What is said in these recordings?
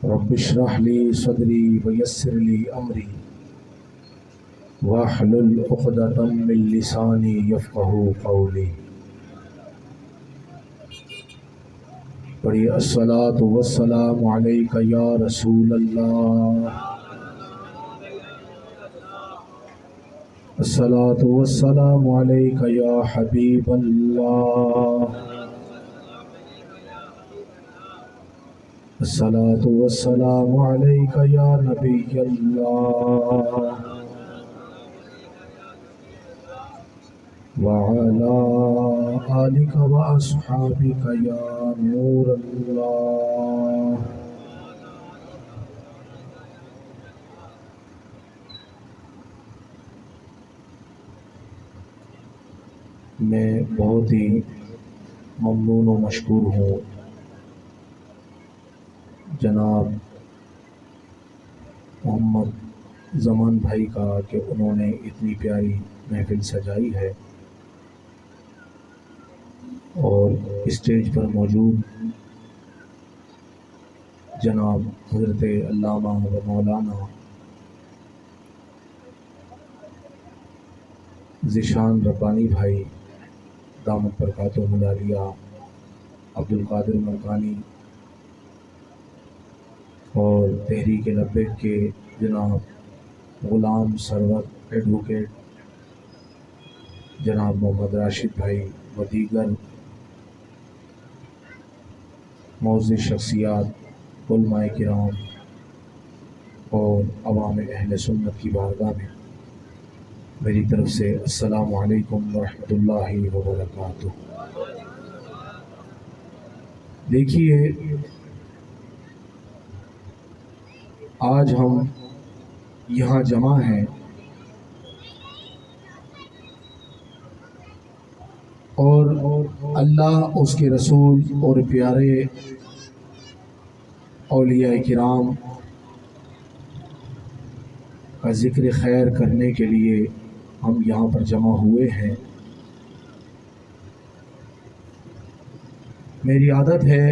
رب اشرح لي صدري ويسر لي أمري واحلل عقدة من لساني يفقهوا قولي. پڑھیے الصلاۃ والسلام علیک یا رسول اللہ، الصلاۃ والسلام علیک یا حبیب اللہ، الصلاۃ والسلام علیک یا نبی اللہ، وعلی آلک واصحابک یا نور اللہ. میں بہت ہی ممنون و مشکور ہوں جناب محمد زمان بھائی کا کہ انہوں نے اتنی پیاری محفل سجائی ہے اور اسٹیج پر موجود جناب حضرت علامہ و مولانا ذیشان ربانی بھائی دامت برکاتہ العالیہ، عبد القادر ملکانی اور تحریک لبیک کے جناب غلام سرور ایڈوکیٹ جناب محمد راشد بھائی و دیگر معزز شخصیات، علماء کرام اور عوام اہل سنت کی بارگاہ میں میری طرف سے السلام علیکم ورحمۃ اللہ وبرکاتہ. دیکھیے، آج ہم یہاں جمع ہیں اور اللہ، اس کے رسول اور پیارے اولیاء کرام کا ذکر خیر کرنے کے لیے ہم یہاں پر جمع ہوئے ہیں. میری عادت ہے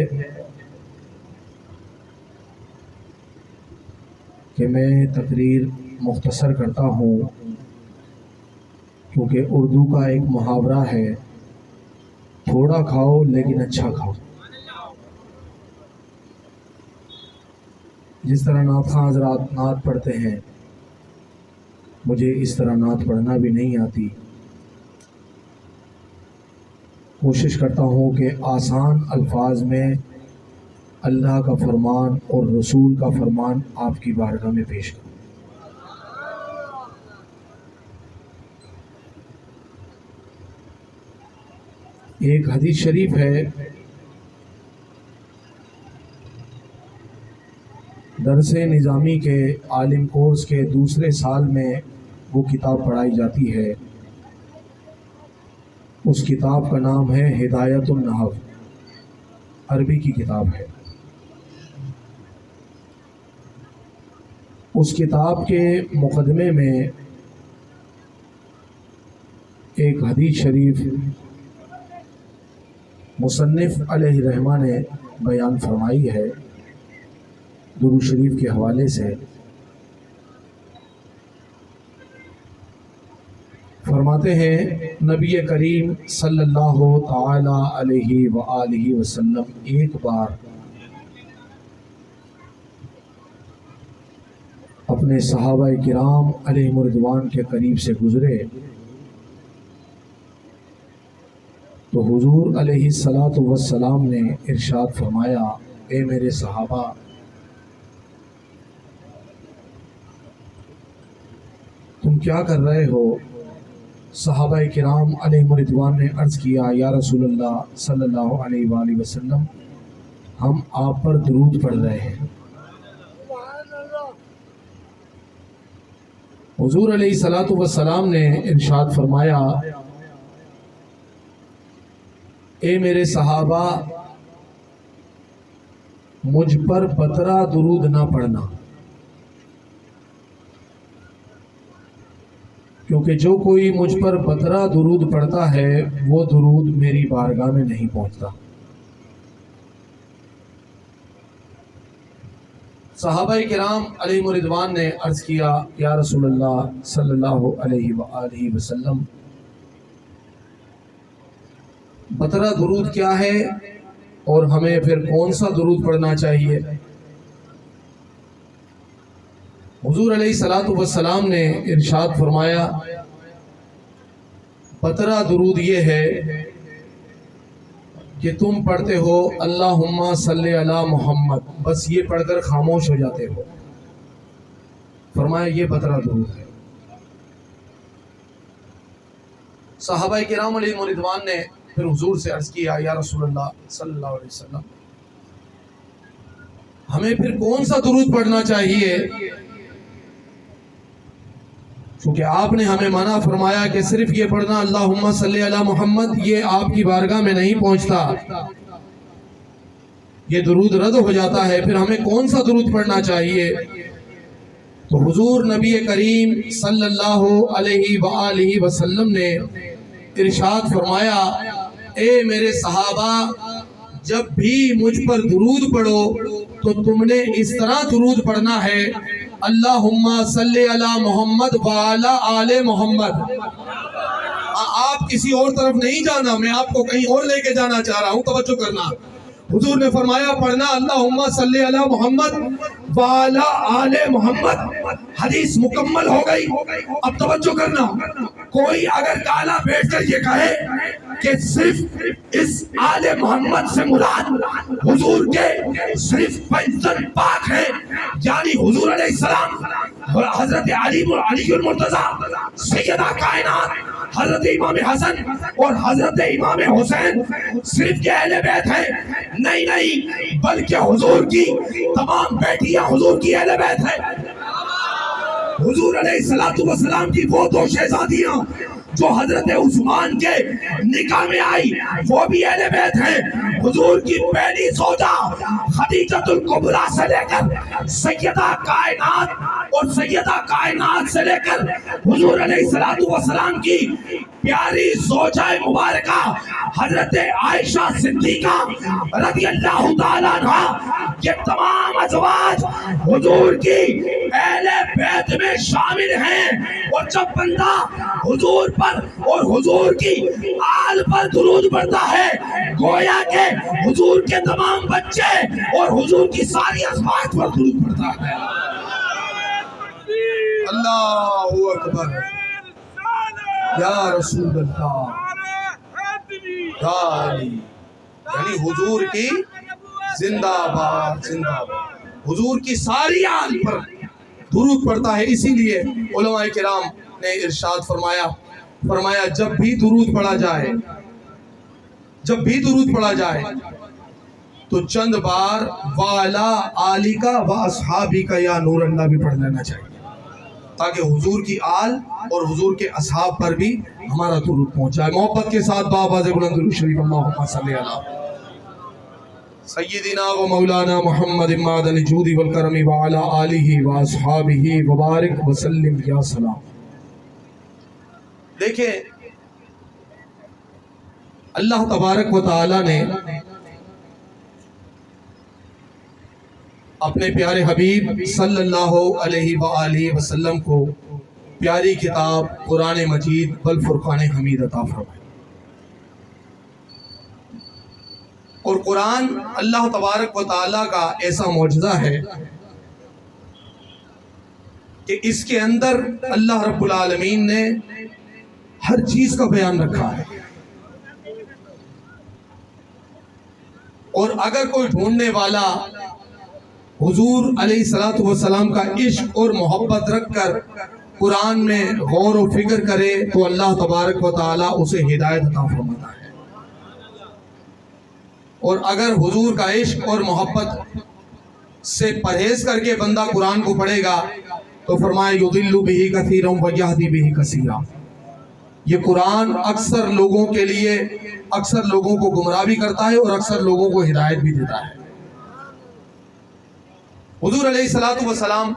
کہ میں تقریر مختصر کرتا ہوں، کیونکہ اردو کا ایک محاورہ ہے، تھوڑا کھاؤ لیکن اچھا کھاؤ. جس طرح نعت خواں حضرات نعت پڑھتے ہیں، مجھے اس طرح نعت پڑھنا بھی نہیں آتی. کوشش کرتا ہوں کہ آسان الفاظ میں اللہ کا فرمان اور رسول کا فرمان آپ کی بارگاہ میں پیش کروں. ایک حدیث شریف ہے، درس نظامی کے عالم کورس کے دوسرے سال میں وہ کتاب پڑھائی جاتی ہے. اس کتاب کا نام ہے ہدایت النحو، عربی کی کتاب ہے. اس کتاب کے مقدمے میں ایک حدیث شریف مصنف علیہ الرحمہ نے بیان فرمائی ہے درود شریف کے حوالے سے. فرماتے ہیں نبی کریم صلی اللہ تعالی علیہ وآلہ وسلم ایک بار اپنے صحابہ کرام علیہم رضوان کے قریب سے گزرے تو حضور علیہ الصلاۃ والسلام نے ارشاد فرمایا، اے میرے صحابہ، تم کیا کر رہے ہو؟ صحابہ کرام علیہم رضوان نے عرض کیا، یا رسول اللہ صلی اللہ علیہ وآلہ وسلم، ہم آپ پر درود پڑھ رہے ہیں. حضور علیہ الصلاۃ والسلام نے ارشاد فرمایا، اے میرے صحابہ، مجھ پر بترا درود نہ پڑھنا، کیونکہ جو کوئی مجھ پر بترا درود پڑھتا ہے وہ درود میری بارگاہ میں نہیں پہنچتا. صحابہ کرام علیہم رضوان نے عرض کیا یا رسول اللہ صلی اللہ علیہ وآلہ وسلم بترا درود کیا ہے اور ہمیں پھر کون سا درود پڑھنا چاہیے؟ حضور علیہ الصلوۃ والسلام نے ارشاد فرمایا بترا درود یہ ہے کہ تم پڑھتے ہو اللہم صلی علی محمد، بس یہ پڑھ کر خاموش ہو جاتے ہو۔ فرمایا یہ بترا درود ہے۔ صحابہ کرام علیہم رضوان نے پھر حضور سے عرض کیا یا رسول اللہ صلی اللہ علیہ وسلم ہمیں پھر کون سا درود پڑھنا چاہیے؟ کیونکہ آپ نے ہمیں منع فرمایا کہ صرف یہ پڑھنا اللہم صلی علی محمد، یہ آپ کی بارگاہ میں نہیں پہنچتا، یہ درود رد ہو جاتا ہے، پھر ہمیں کون سا درود پڑھنا چاہیے؟ تو حضور نبی کریم صلی اللہ علیہ وآلہ وسلم نے ارشاد فرمایا اے میرے صحابہ جب بھی مجھ پر درود پڑھو تو تم نے اس طرح درود پڑھنا ہے اللہم صلی علی محمد وعلی آل محمد۔ آپ کسی اور طرف نہیں جانا، میں آپ کو کہیں اور لے کے جانا چاہ رہا ہوں، توجہ کرنا۔ حضور نے فرمایا پڑھنا اللہم صلی علی محمد وعلی آل محمد۔ حدیث مکمل ہو گئی۔ اب توجہ کرنا، کوئی اگر کالا بیٹھ کر یہ کہے کہ صرف اس آل محمد سے مراد حضور کے صرف پنجن پاک ہیں، یعنی حضور علیہ السلام، حضرت علی المرتضیٰ، سیدہ کائنات حضرت امام حسن اور حضرت امام حسین صرف کے اہل بیت ہیں، نہیں بلکہ حضور کی تمام بیٹیاں حضور کی اہل بیت ہیں۔ حضور علیہ السلام کی وہ دو شہزادیاں جو حضرت عثمان کے نکاح میں آئی وہ بھی اہل بیت ہیں۔ حضور کی پہلی زوجہ خدیجۃ الکبریٰ سے لے کر سیدہ کائنات اور سیدہ کائنات سے لے کر حضور علیہ السلام کی پیاری زوجہ مبارکہ حضرت عائشہ صدیقہ رضی اللہ تعالیٰ عنہا، یہ تمام ازواج حضور کی اہل بیت میں شامل ہیں۔ اور جب بندہ حضور پر اور حضور کی آل پر درود پڑھتا ہے گویا کہ حضور کے تمام بچے اور حضور کی ساری ازواج پر درود پڑھتا ہے۔ اللہ اکبر، یا رسول اللہ، یا علی، یعنی حضور کی زندہ باد زندہ باد، حضور کی ساری آل پر درود پڑھتا ہے۔ اسی لیے علماء کرام نے ارشاد فرمایا جب بھی درود پڑھا جائے تو چند بار وعلی آلی کا و اصحابی کا یا نور اللہ بھی پڑھ لینا چاہیے، تاکہ حضور کی آل اور حضور کے اصحاب پر بھی ہمارا درود پہنچائے۔ محبت کے ساتھ بآواز بلند درود شریف اللہم صلی علی سیدنا و مولانا محمد معدن الجود والکرم وعلی آلہ و اصحابہ وبارک وسلم یا سلام۔ دیکھیں اللہ تبارک و تعالی نے اپنے پیارے حبیب صلی اللہ علیہ وآلہ وسلم کو پیاری کتاب قرآن مجید والفرقان حمید عطا فرمائی، اور قرآن اللہ تبارک و تعالی کا ایسا معجزہ ہے کہ اس کے اندر اللہ رب العالمین نے ہر چیز کا بیان رکھا ہے، اور اگر کوئی ڈھونڈنے والا حضور علیہ السلام کا عشق اور محبت رکھ کر قرآن میں غور و فکر کرے تو اللہ تبارک و تعالیٰ اسے ہدایت عطا فرماتا ہے، اور اگر حضور کا عشق اور محبت سے پرہیز کر کے بندہ قرآن کو پڑھے گا تو فرمایا یضل بہ کثیرا ویہدی بہ کثیرا، یہ قرآن اکثر لوگوں کے لیے اکثر لوگوں کو گمراہ بھی کرتا ہے اور اکثر لوگوں کو ہدایت بھی دیتا ہے۔ حضور علیہ السلام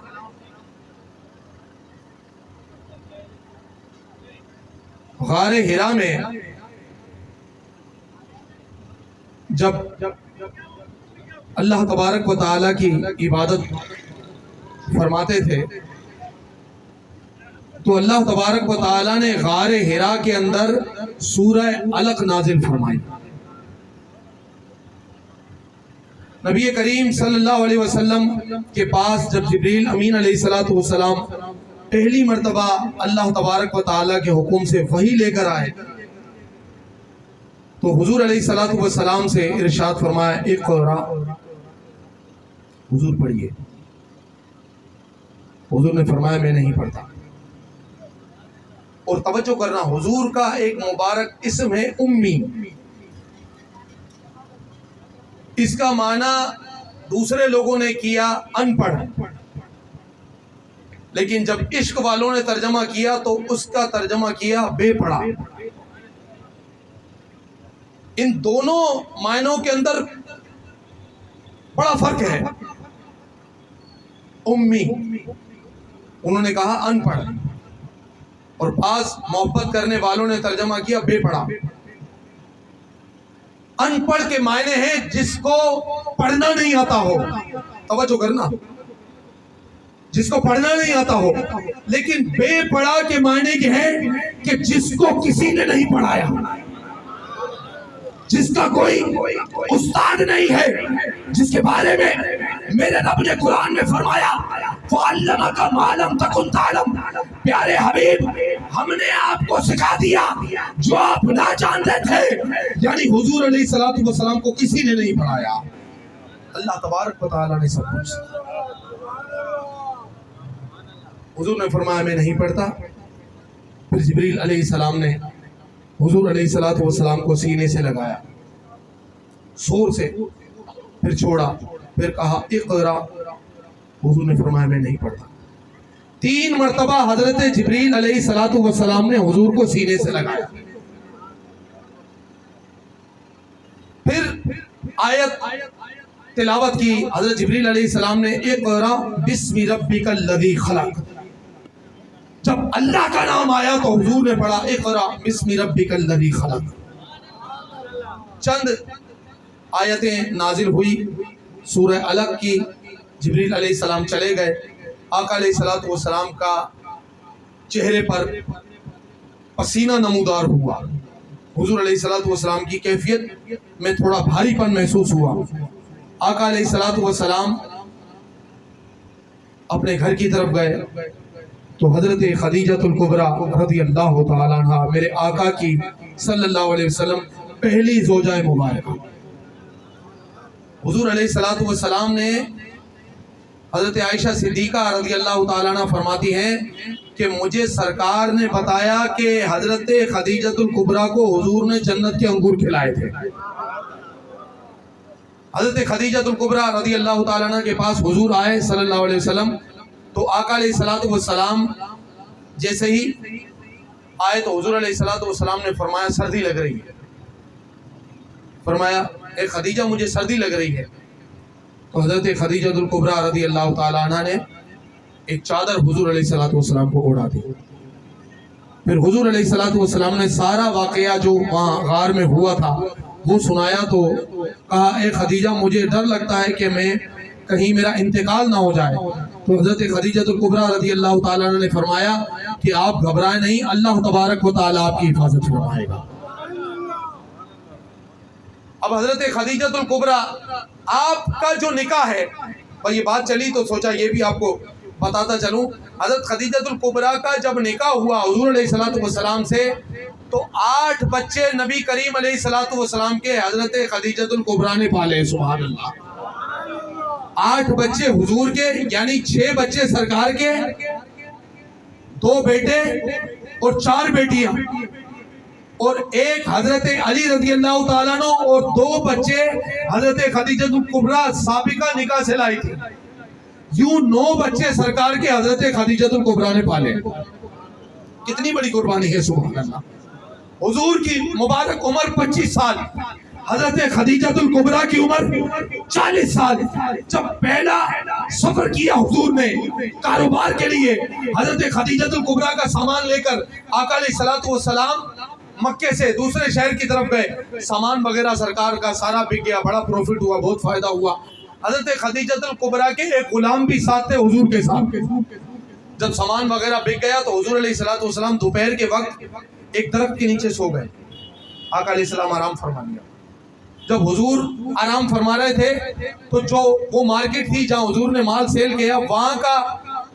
غار حرا میں جب اللہ تبارک و تعالیٰ کی عبادت فرماتے تھے تو اللہ تبارک و تعالیٰ نے غار حرا کے اندر سورہ علق نازل فرمائی. نبی کریم صلی اللہ علیہ وسلم کے پاس جب جبریل امین علیہ السلام پہلی مرتبہ اللہ تبارک و تعالیٰ کے حکم سے وحی لے کر آئے تو حضور علیہ السلام سے ارشاد فرمایا اقرا، حضور پڑھیے. حضور نے فرمایا میں نہیں پڑھتا. اور توجہ کرنا، حضور کا ایک مبارک اسم ہے امی. اس کا معنی دوسرے لوگوں نے کیا ان پڑھ، لیکن جب عشق والوں نے ترجمہ کیا تو اس کا ترجمہ کیا بے پڑھا. ان دونوں معنوں کے اندر بڑا فرق ہے. امی انہوں نے کہا ان پڑھ، اور بعض محبت کرنے والوں نے ترجمہ کیا بے پڑھا. ان پڑھ کے معنی ہیں جس کو پڑھنا نہیں آتا ہو. توجہ کرنا، جس کو پڑھنا نہیں آتا ہو. لیکن بے پڑھا کے معنی یہ ہے کہ جس کو کسی نے نہیں پڑھایا، جس کا کوئی استاد نہیں ہے، جس کے بارے میں میرے رب نے قرآن میں فرمایا فَعَلَّمَكَ مَا لَمْ تَكُنْ تَعْلَمْ. پیارے حبیب، ہم نے آپ کو سکھا دیا جو آپ نہ جانتے تھے. یعنی حضور علیہ السلام کو کسی نے نہیں پڑھایا، اللہ تبارک و تعالیٰ نے سب کچھ. حضور نے فرمایا میں نہیں پڑھتا. پھر جبریل علیہ السلام نے حضور علیہ السلام کو سینے سے لگایا زور سے، پھر چھوڑا، پھر کہا اقرا. حضور نے فرمایا میں نہیں پڑھتا. 3 مرتبہ حضرت جبریل علیہ السلام نے حضور کو سینے سے لگایا. پھر آیت تلاوت کی حضرت جبریل علیہ السلام نے اقرا بسم ربک الذی خلق. جب اللہ کا نام آیا تو حضور نے پڑھا اقرا بسم ربک الذی خلق. چند آیتیں نازل ہوئی سورہ علق کی. جبریل علیہ السلام چلے گئے. آقا علیہ السلام کا چہرے پر پسینہ نمودار ہوا. حضور علیہ السلام کی کیفیت میں تھوڑا بھاری پن محسوس ہوا. آقا علیہ السلام اپنے گھر کی طرف گئے تو حضرت خدیجۃ الکبریٰ رضی اللہ تعالیٰ عنہ، میرے آقا کی صلی اللہ علیہ وسلم پہلی زوجہ مبارکہ، حضور علیہ السلام نے حضرت عائشہ صدیقہ رضی اللہ تعالیٰ عنہ فرماتی ہیں کہ مجھے سرکار نے بتایا کہ حضرت خدیجۃ الکبریٰ کو حضور نے جنت کے انگور کھلائے تھے. حضرت خدیجۃ الکبریٰ رضی اللہ تعالیٰ عنہ کے پاس حضور آئے صلی اللہ علیہ وسلم تو آقا علیہ السلام جیسے ہی آئے تو حضور علیہ السلام نے فرمایا سردی لگ رہی ہے. فرمایا اے خدیجہ مجھے سردی لگ رہی ہے. تو حضرت خدیجۃ الکبریٰ رضی اللہ تعالیٰ عنہ نے ایک چادر حضور علیہ السلام کو اڑا دی. پھر حضور علیہ السلام نے سارا واقعہ جو وہاں غار میں ہوا تھا وہ سنایا تو کہا اے خدیجہ مجھے ڈر لگتا ہے کہ میں کہیں میرا انتقال نہ ہو جائے. تو حضرت خدیجۃ الکبریٰ رضی اللہ تعالیٰ عنہ نے فرمایا کہ آپ گھبرائیں نہیں، اللہ تبارک و تعالیٰ آپ کی حفاظت فرمائے گا. اب حضرت خدیجۃ الکبریٰ آپ کا جو نکاح ہے، اور یہ بات چلی تو سوچا یہ بھی آپ کو بتاتا چلوں. حضرت خدیجۃ الکبریٰ کا جب نکاح ہوا حضور علیہ السلام سے تو 8 بچے نبی کریم علیہ السلام کے حضرت خدیجۃ الکبریٰ نے پالے. سبحان اللہ. 8 بچے حضور کے، یعنی 6 بچے سرکار کے، 2 بیٹے اور 4 بیٹیاں، اور ایک حضرت علی رضی اللہ تعالیٰ عنہ، اور 2 بچے حضرت خدیجۃ الکبریٰ سابقہ نکاح سے لائی تھی. یوں 9 بچے سرکار کے حضرت خدیجۃ الکبریٰ نے پالے. کتنی بڑی قربانی ہے. سبحان اللہ. حضور کی مبارک عمر 25 سال، حضرت خدیجۃ الکبریٰ کی عمر 40 سال. جب پہلا سفر کیا حضور نے کاروبار کے لیے، حضرت خدیجۃ الکبریٰ کا سامان لے کر آقا علیہ السلام مکے سے دوسرے شہر کی طرف گئے. سامان وغیرہ سرکار کا سارا بک گیا، بڑا پروفٹ ہوا، بہت فائدہ ہوا. حضرت خدیجۃ الکبریٰ کے ایک غلام بھی ساتھ تھے حضور کے ساتھ. جب سامان وغیرہ بک گیا تو حضور علیہ السلام دوپہر کے وقت ایک درخت کے نیچے سو گئے. آقا علیہ السلام آرام فرما لیا. جب حضور آرام فرما رہے تھے تو جو وہ مارکیٹ تھی جہاں حضور نے مال سیل کیا, وہاں کا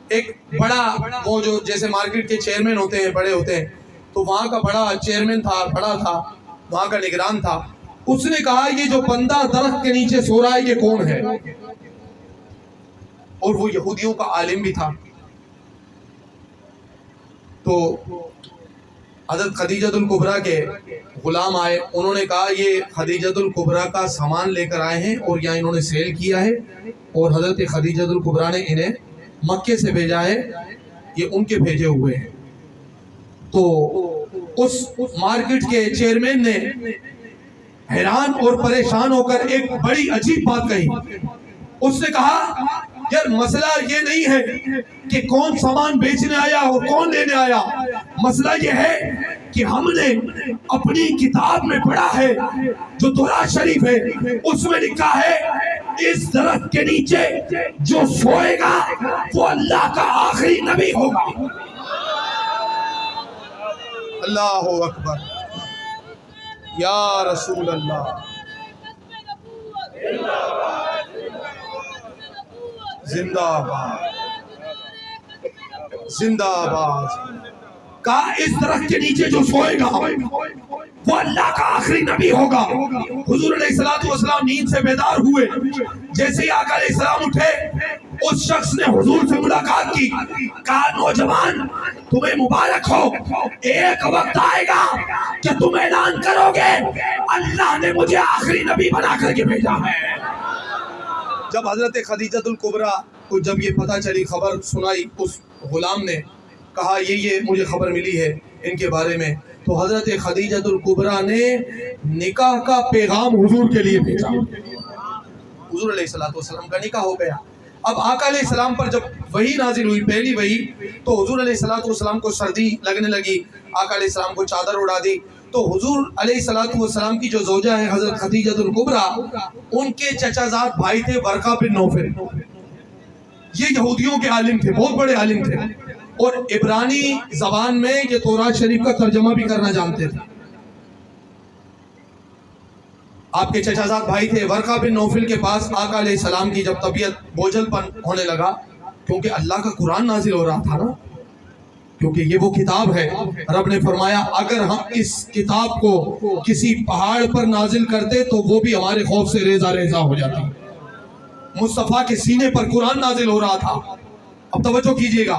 ایک بڑا, وہ جو جیسے مارکیٹ کے چیئرمین ہوتے ہیں, بڑے ہوتے ہیں, تو وہاں کا بڑا چیئرمین تھا, بڑا تھا, وہاں کا نگران تھا. اس نے کہا یہ جو بندہ درخت کے نیچے سو رہا ہے یہ کون ہے؟ اور وہ یہودیوں کا عالم بھی تھا. تو حضرت خدیجۃ الکبریٰ کے غلام آئے, انہوں نے کہا یہ خدیجۃ الکبریٰ کا سامان لے کر آئے ہیں اور یہاں انہوں نے سیل کیا ہے, اور حضرت خدیجۃ الکبریٰ نے انہیں مکے سے بھیجا ہے, یہ ان کے بھیجے ہوئے ہیں. تو اس مارکیٹ کے چیئرمین نے حیران اور پریشان ہو کر ایک بڑی عجیب بات کہی. اس نے کہا یار مسئلہ یہ نہیں ہے کہ کون سامان بیچنے آیا اور کون لینے آیا, مسئلہ یہ ہے کہ ہم نے اپنی کتاب میں پڑھا ہے جو تورات شریف ہے, اس میں لکھا ہے اس درخت کے نیچے جو سوئے گا وہ اللہ کا آخری نبی ہوگا. اللہ اکبر, یا رسول اللہ, زندہ باد, زندہ باد. کہا اس درخت کے نیچے جو سوئے گا وہ اللہ کا آخری نبی ہوگا. حضور علیہ السلام نیند سے بیدار ہوئے, جیسے ہی آقا علیہ السلام اٹھے اس شخص نے حضور سے ملاقات کی. کہا نوجوان تمہیں مبارک ہو, ایک وقت آئے گا کہ تم اعلان کرو گے اللہ نے مجھے آخری نبی بنا کر کے بھیجا ہے. جب حضرت خدیجۃ الکبریٰ کو جب یہ پتہ چلی, خبر سنائی, اس غلام نے کہا یہ مجھے خبر ملی ہے ان کے بارے میں, تو حضرت خدیجۃ الکبریٰ نے نکاح کا پیغام حضور کے لیے بھیجا. حضور علیہ السلام کا نکاح ہو گیا. اب آقا علیہ السلام پر جب وحی نازل ہوئی, پہلی وحی, تو حضور علیہ السلام کو سردی لگنے لگی. آقا علیہ السلام کو چادر اڑا دی. تو حضور علیہ السلام کی جو زوجہ ہے حضرت خدیجۃ الکبریٰ, ان کے چچا زاد بھائی تھے ورقہ بن نوفل. یہ یہودیوں کے عالم تھے, بہت بڑے عالم تھے, اور عبرانی زبان میں یہ تورات شریف کا ترجمہ بھی کرنا جانتے تھے. آپ کے چچا زاد بھائی تھے. ورقہ بن نوفل کے پاس آقا علیہ السلام کی جب طبیعت بوجھل پن ہونے لگا, کیونکہ اللہ کا قرآن نازل ہو رہا تھا نا, کیونکہ یہ وہ کتاب ہے, رب نے فرمایا اگر ہم اس کتاب کو کسی پہاڑ پر نازل کرتے تو وہ بھی ہمارے خوف سے ریزہ ریزہ ہو جاتا. مصطفیٰ کے سینے پر قرآن نازل ہو رہا تھا. اب توجہ کیجئے گا,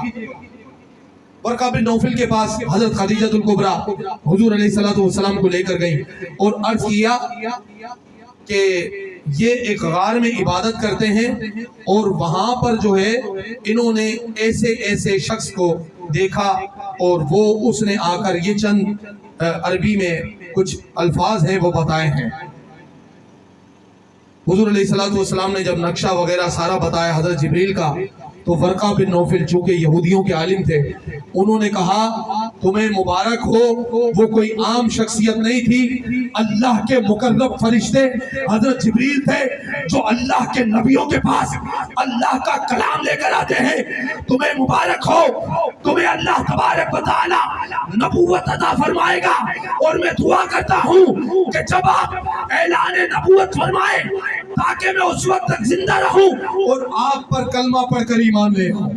ورقہ بن نوفل کے پاس حضرت خدیجۃ الکبریٰ حضور علیہ السلام کو لے کر گئی اور عرض کیا کہ یہ ایک غار میں عبادت کرتے ہیں, اور وہاں پر جو ہے انہوں نے ایسے ایسے شخص کو دیکھا, اور وہ اس نے آ کر یہ چند عربی میں کچھ الفاظ ہیں وہ بتائے ہیں. حضور علیہ السلام نے جب نقشہ وغیرہ سارا بتایا حضرت جبریل کا, تو ورقہ بن نوفل چونکہ یہودیوں کے عالم تھے, انہوں نے کہا تمہیں مبارک ہو, وہ کوئی عام شخصیت نہیں تھی, اللہ کے مقرب فرشتے حضرت جبریل تھے جو اللہ کے نبیوں کے پاس اللہ کا کلام لے کر آتے ہیں. تمہیں مبارک ہو, تمہیں اللہ تبارک و تعالی نبوت عطا فرمائے گا, اور میں دعا کرتا ہوں کہ جب آپ اعلان نبوت فرمائے تاکہ میں اس وقت تک زندہ رہوں اور آپ پر کلمہ پڑھ کر ایمان لے آؤں.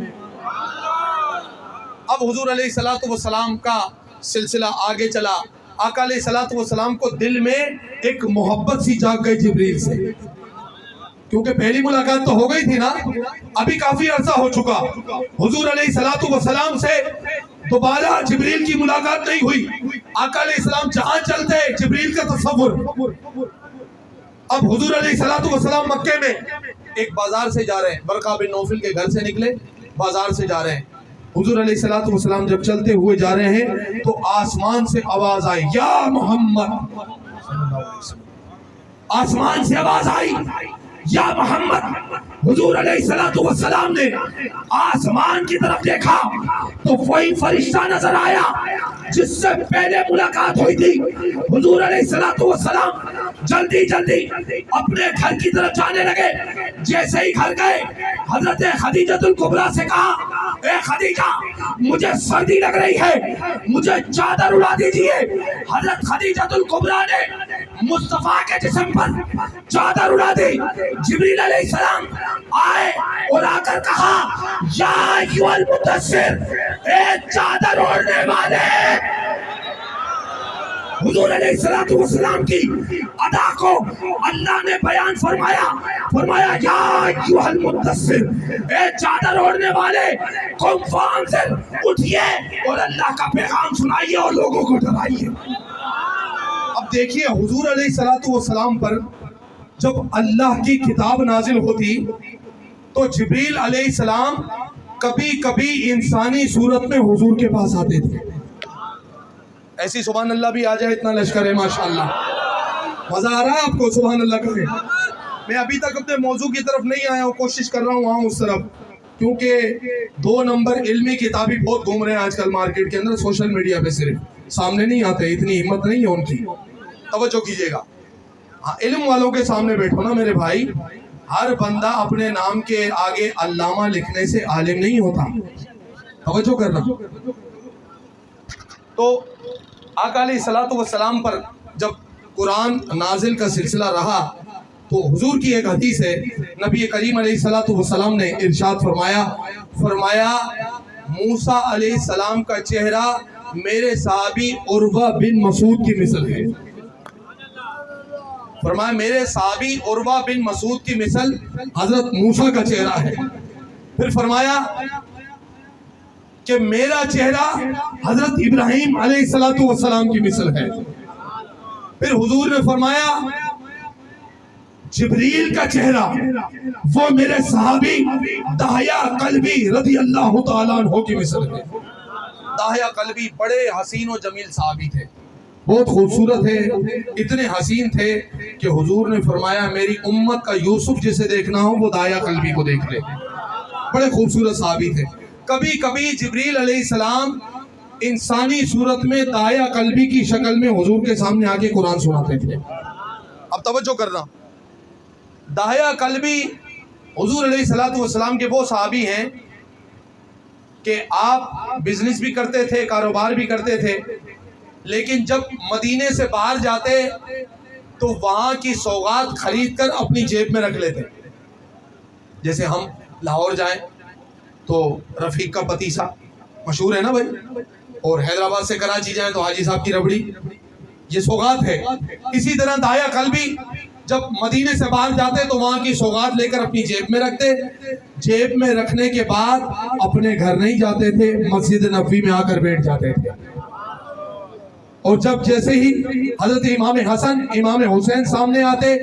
اب حضور علیہ السلام کا سلسلہ آگے چلا. آقا علیہ السلام کو دل میں ایک محبت سی جاگ گئی جبریل سے, کیونکہ پہلی ملاقات تو ہو گئی تھی نا, ابھی کافی عرصہ ہو چکا. حضور علیہ السلام سے دوبارہ جبریل کی ملاقات نہیں ہوئی. آقا علیہ السلام جہاں چلتے جبریل کا تصور. اب حضور علیہ السلام مکے میں ایک بازار سے جا رہے ہیں, ورقہ بن نوفل کے گھر سے نکلے, بازار سے جا رہے ہیں. حضور علیہ السلام جب چلتے ہوئے جا رہے ہیں تو آسمان سے آواز آئی, یا محمد. آسمان سے آواز آئی یا محمد. حضور علیہ السلام نے آسمان کی طرف دیکھا تو وہی فرشتہ نظر آیا جس سے پہلے ملاقات ہوئی تھی. حضور علیہ السلام جلدی اپنے گھر کی طرف جانے لگے. जैसे ही घर गए हजरत खदीजतुल कुबरा से कहा, ए खदीजा मुझे सर्दी लग रही है, मुझे चादर उड़ा दीजिए। हजरत खदीजतुल कुबरा ने मुस्तफा के जिस्म पर चादर उड़ा दी। जिब्रील अलैहिस्सलाम आए और आकर कहा, या अय्युहल मुद्दस्सिर, ए चादर ओढ़ने वाले। हुजूर अलैहिस्सलातु वस्सलाम की अदा को अल्लाह ने बयान फरमाया या अय्युहल मुद्दस्सिर, ए चादर ओढ़ने वाले, कुम फअंज़िर, उठिए और अल्लाह का पैगाम सुनाइए और लोगों को डराइए। अब देखिए हुजूर अलैहिस्सलातु वस्सलाम पर जब अल्लाह की किताब नाजिल होती तो जिब्रील अलैहिस्सलाम कभी कभी इंसानी सूरत में हुजूर के पास आते थे। ऐसी सुभान अल्लाह भी आ जाए, इतना लश्कर है माशाअल्लाह। मजा आ रहा है आपको? सुभान अल्लाह करें। मैं अभी तक अपने मौजू की तरफ नहीं आया हूँ, कोशिश कर रहा हूँ आऊँ उस तरफ, क्योंकि 2 नंबर इल्मी किताबी बहुत घूम रहे हैं आजकल मार्केट के अंदर, सोशल मीडिया पे सिर्फ सामने नहीं आते, इतनी हिम्मत नहीं है उनकी। तवज्जो कीजिएगा, हाँ इल्म वालों के सामने बैठो ना मेरे भाई। हर बंदा अपने नाम के आगे अल्लामा लिखने से आलिम नहीं होता, तवज्जो करना। तो आका अलैहिस्सलातु वस्सलाम पर जब कुरान नाजिल का सिलसिला रहा तो हुजूर की एक हदीस है, नबी करीम अलैहिस्सलातु वस्सलाम ने इरशाद फरमाया मूसा अलैहिस्सलाम का चेहरा मेरे साहबी उर्वा बिन मसूद की मिसल है। फरमाया मेरे साहबी उर्वा बिन मसूद की मिसल हजरत मूसा का चेहरा है। फिर फरमाया कि मेरा चेहरा हजरत इब्राहिम अलैहिस्सलातु वस्सलाम की मिसल है। फिर हुजूर ने फरमाया जिब्रील का चेहरा वो मेरे सहाबी दाहिया कल्बी रज़ी अल्लाह तआला अन्हु की मिसल है। दाहिया कल्बी बड़े हसीन और जमील सहाबी थे, बहुत खूबसूरत है, इतने हसीन थे कि हुजूर ने फरमाया मेरी उम्मत का यूसुफ जिसे देखना हो वो दाहिया कल्बी को देख ले। बड़े खूबसूरत सहाबी थे। कभी कभी जिब्रील अलैहिस्सलाम इंसानी सूरत में दाया कल्बी की शक्ल में हुजूर के सामने आके कुरान सुनाते थे। अब तवज्जो करना, दाया कल्बी हुजूर अलैहिस्सलातु वस्सलाम के वो सहाबी हैं कि आप बिजनेस भी करते थे, कारोबार भी करते थे, लेकिन जब मदीने से बाहर जाते तो वहाँ की सौगात खरीद कर अपनी जेब में रख लेते। जैसे हम लाहौर जाएं तो रफ़ीक का पतीसा मशहूर है ना भाई, और हैदराबाद से कराची जाएं तो हाजी साहब की रबड़ी, ये सौगात है। इसी तरह दाया कल्बी जब मदीने से बाहर जाते तो वहाँ की सौगात लेकर अपनी जेब में रखते। जेब में रखने के बाद अपने घर नहीं जाते थे, मस्जिद नबवी में आकर बैठ जाते थे। और जब जैसे ही हजरत इमाम हसन इमाम हुसैन सामने आते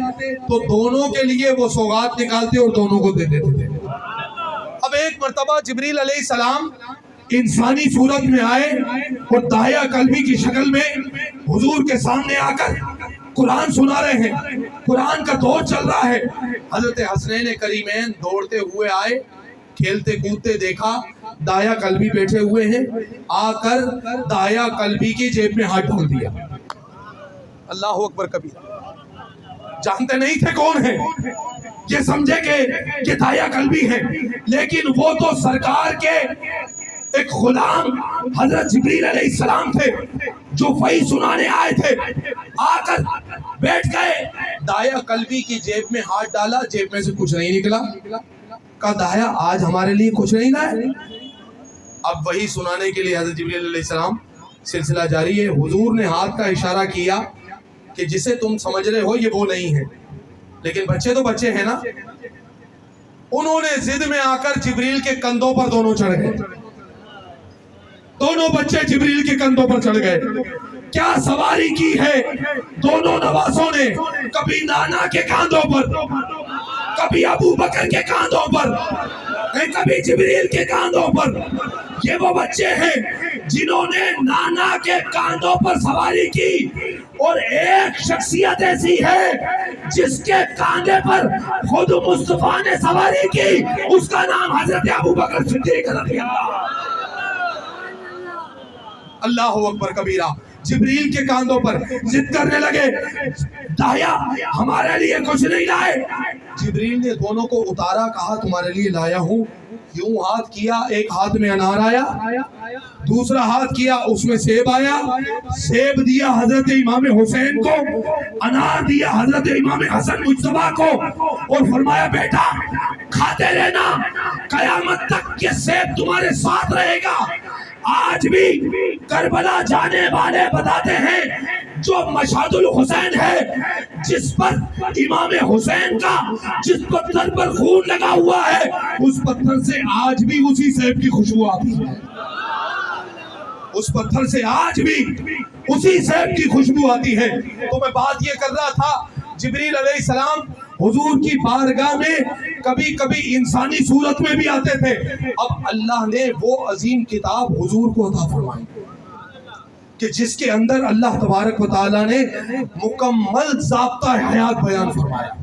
तो दोनों के लिए वो सौगात निकालते और दोनों को दे देते थे। अब एक मर्तबा जिब्रील अलैहिस्सलाम इंसानी सूरत में आए और दाया कल्बी की शक्ल में हुजूर के सामने आकर कुरान सुना रहे हैं। कुरान का दौर चल रहा है। हजरत हसनैन करीमैन दौड़ते हुए आए, खेलते कूदते देखा दाया कल्बी बैठे हुए हैं, आकर दाया कल्बी की जेब में हाथ डाल दिया। अल्लाह अकबर कबीर। जानते नहीं थे कौन है, ये समझे कि दाया कल्बी है, लेकिन वो तो सरकार के एक गुलाम हजरत जिब्रील अलैहिस्सलाम थे जो वही सुनाने आए थे। आकर बैठ गए, दाया कल्बी की जेब में हाथ डाला, जेब में से कुछ नहीं निकला। कहा दाया आज हमारे लिए कुछ नहीं लाए। अब वही सुनाने के लिए हजरत जिब्रील अलैहिस्सलाम, सिलसिला जारी है। हुजूर ने हाथ का इशारा किया कि जिसे तुम समझ रहे हो ये वो नहीं है, लेकिन बच्चे तो बच्चे हैं ना। उन्होंने जिद में आकर जिब्रील के कंधों पर दोनों चढ़ गए। दोनों बच्चे जिब्रील के कंधों पर चढ़ गए। क्या सवारी की है दोनों नवासों ने, कभी नाना के कांधों पर, कभी अबू बकर के कांधों पर, कभी जिब्रील के कांधों पर। ये वो बच्चे हैं जिन्होंने नाना के कांधों पर सवारी की। और एक शख्सियत ऐसी है जिसके कांधे पर खुद मुस्तफा ने सवारी की, उसका नाम हजरत अबू बकर सिद्दीक रज़ी अल्लाह। अल्लाह अकबर कबीरा। जिब्रील के कांधों पर, जिद करने लगे, दाया हमारे लिए कुछ नहीं लाए। जिब्रील ने दोनों को उतारा, कहा तुम्हारे लिए लाया हूँ। यूं हाथ किया, एक हाथ में अनार आया, दूसरा हाथ किया उसमें सेब आया। सेब दिया हजरत इमाम हुसैन को, अनार दिया हजरत इमाम हसन मुज्तबा को, और फरमाया बेटा खाते रहना, कयामत तक ये सेब तुम्हारे साथ रहेगा। आज भी करबला जाने वाले बताते हैं जो मशहदुल हुसैन है, जिस पर इमाम हुसैन का जिस पत्थर पर खून लगा हुआ है, उस पत्थर से आज भी उसी सेब की खुशबू आती है। उस पत्थर से आज भी उसी सेब की खुशबू आती है। तो मैं बात ये कर रहा था, जिब्रील अलैहिस्सलाम हुजूर की बारगाह में कभी कभी इंसानी सूरत में भी आते थे। अब अल्लाह ने वो अजीम किताब हुजूर को अता फरमाई कि जिसके अंदर अल्लाह तबारक व तआला ने मुकम्मल ज़ाब्ता हयात बयान फरमाया,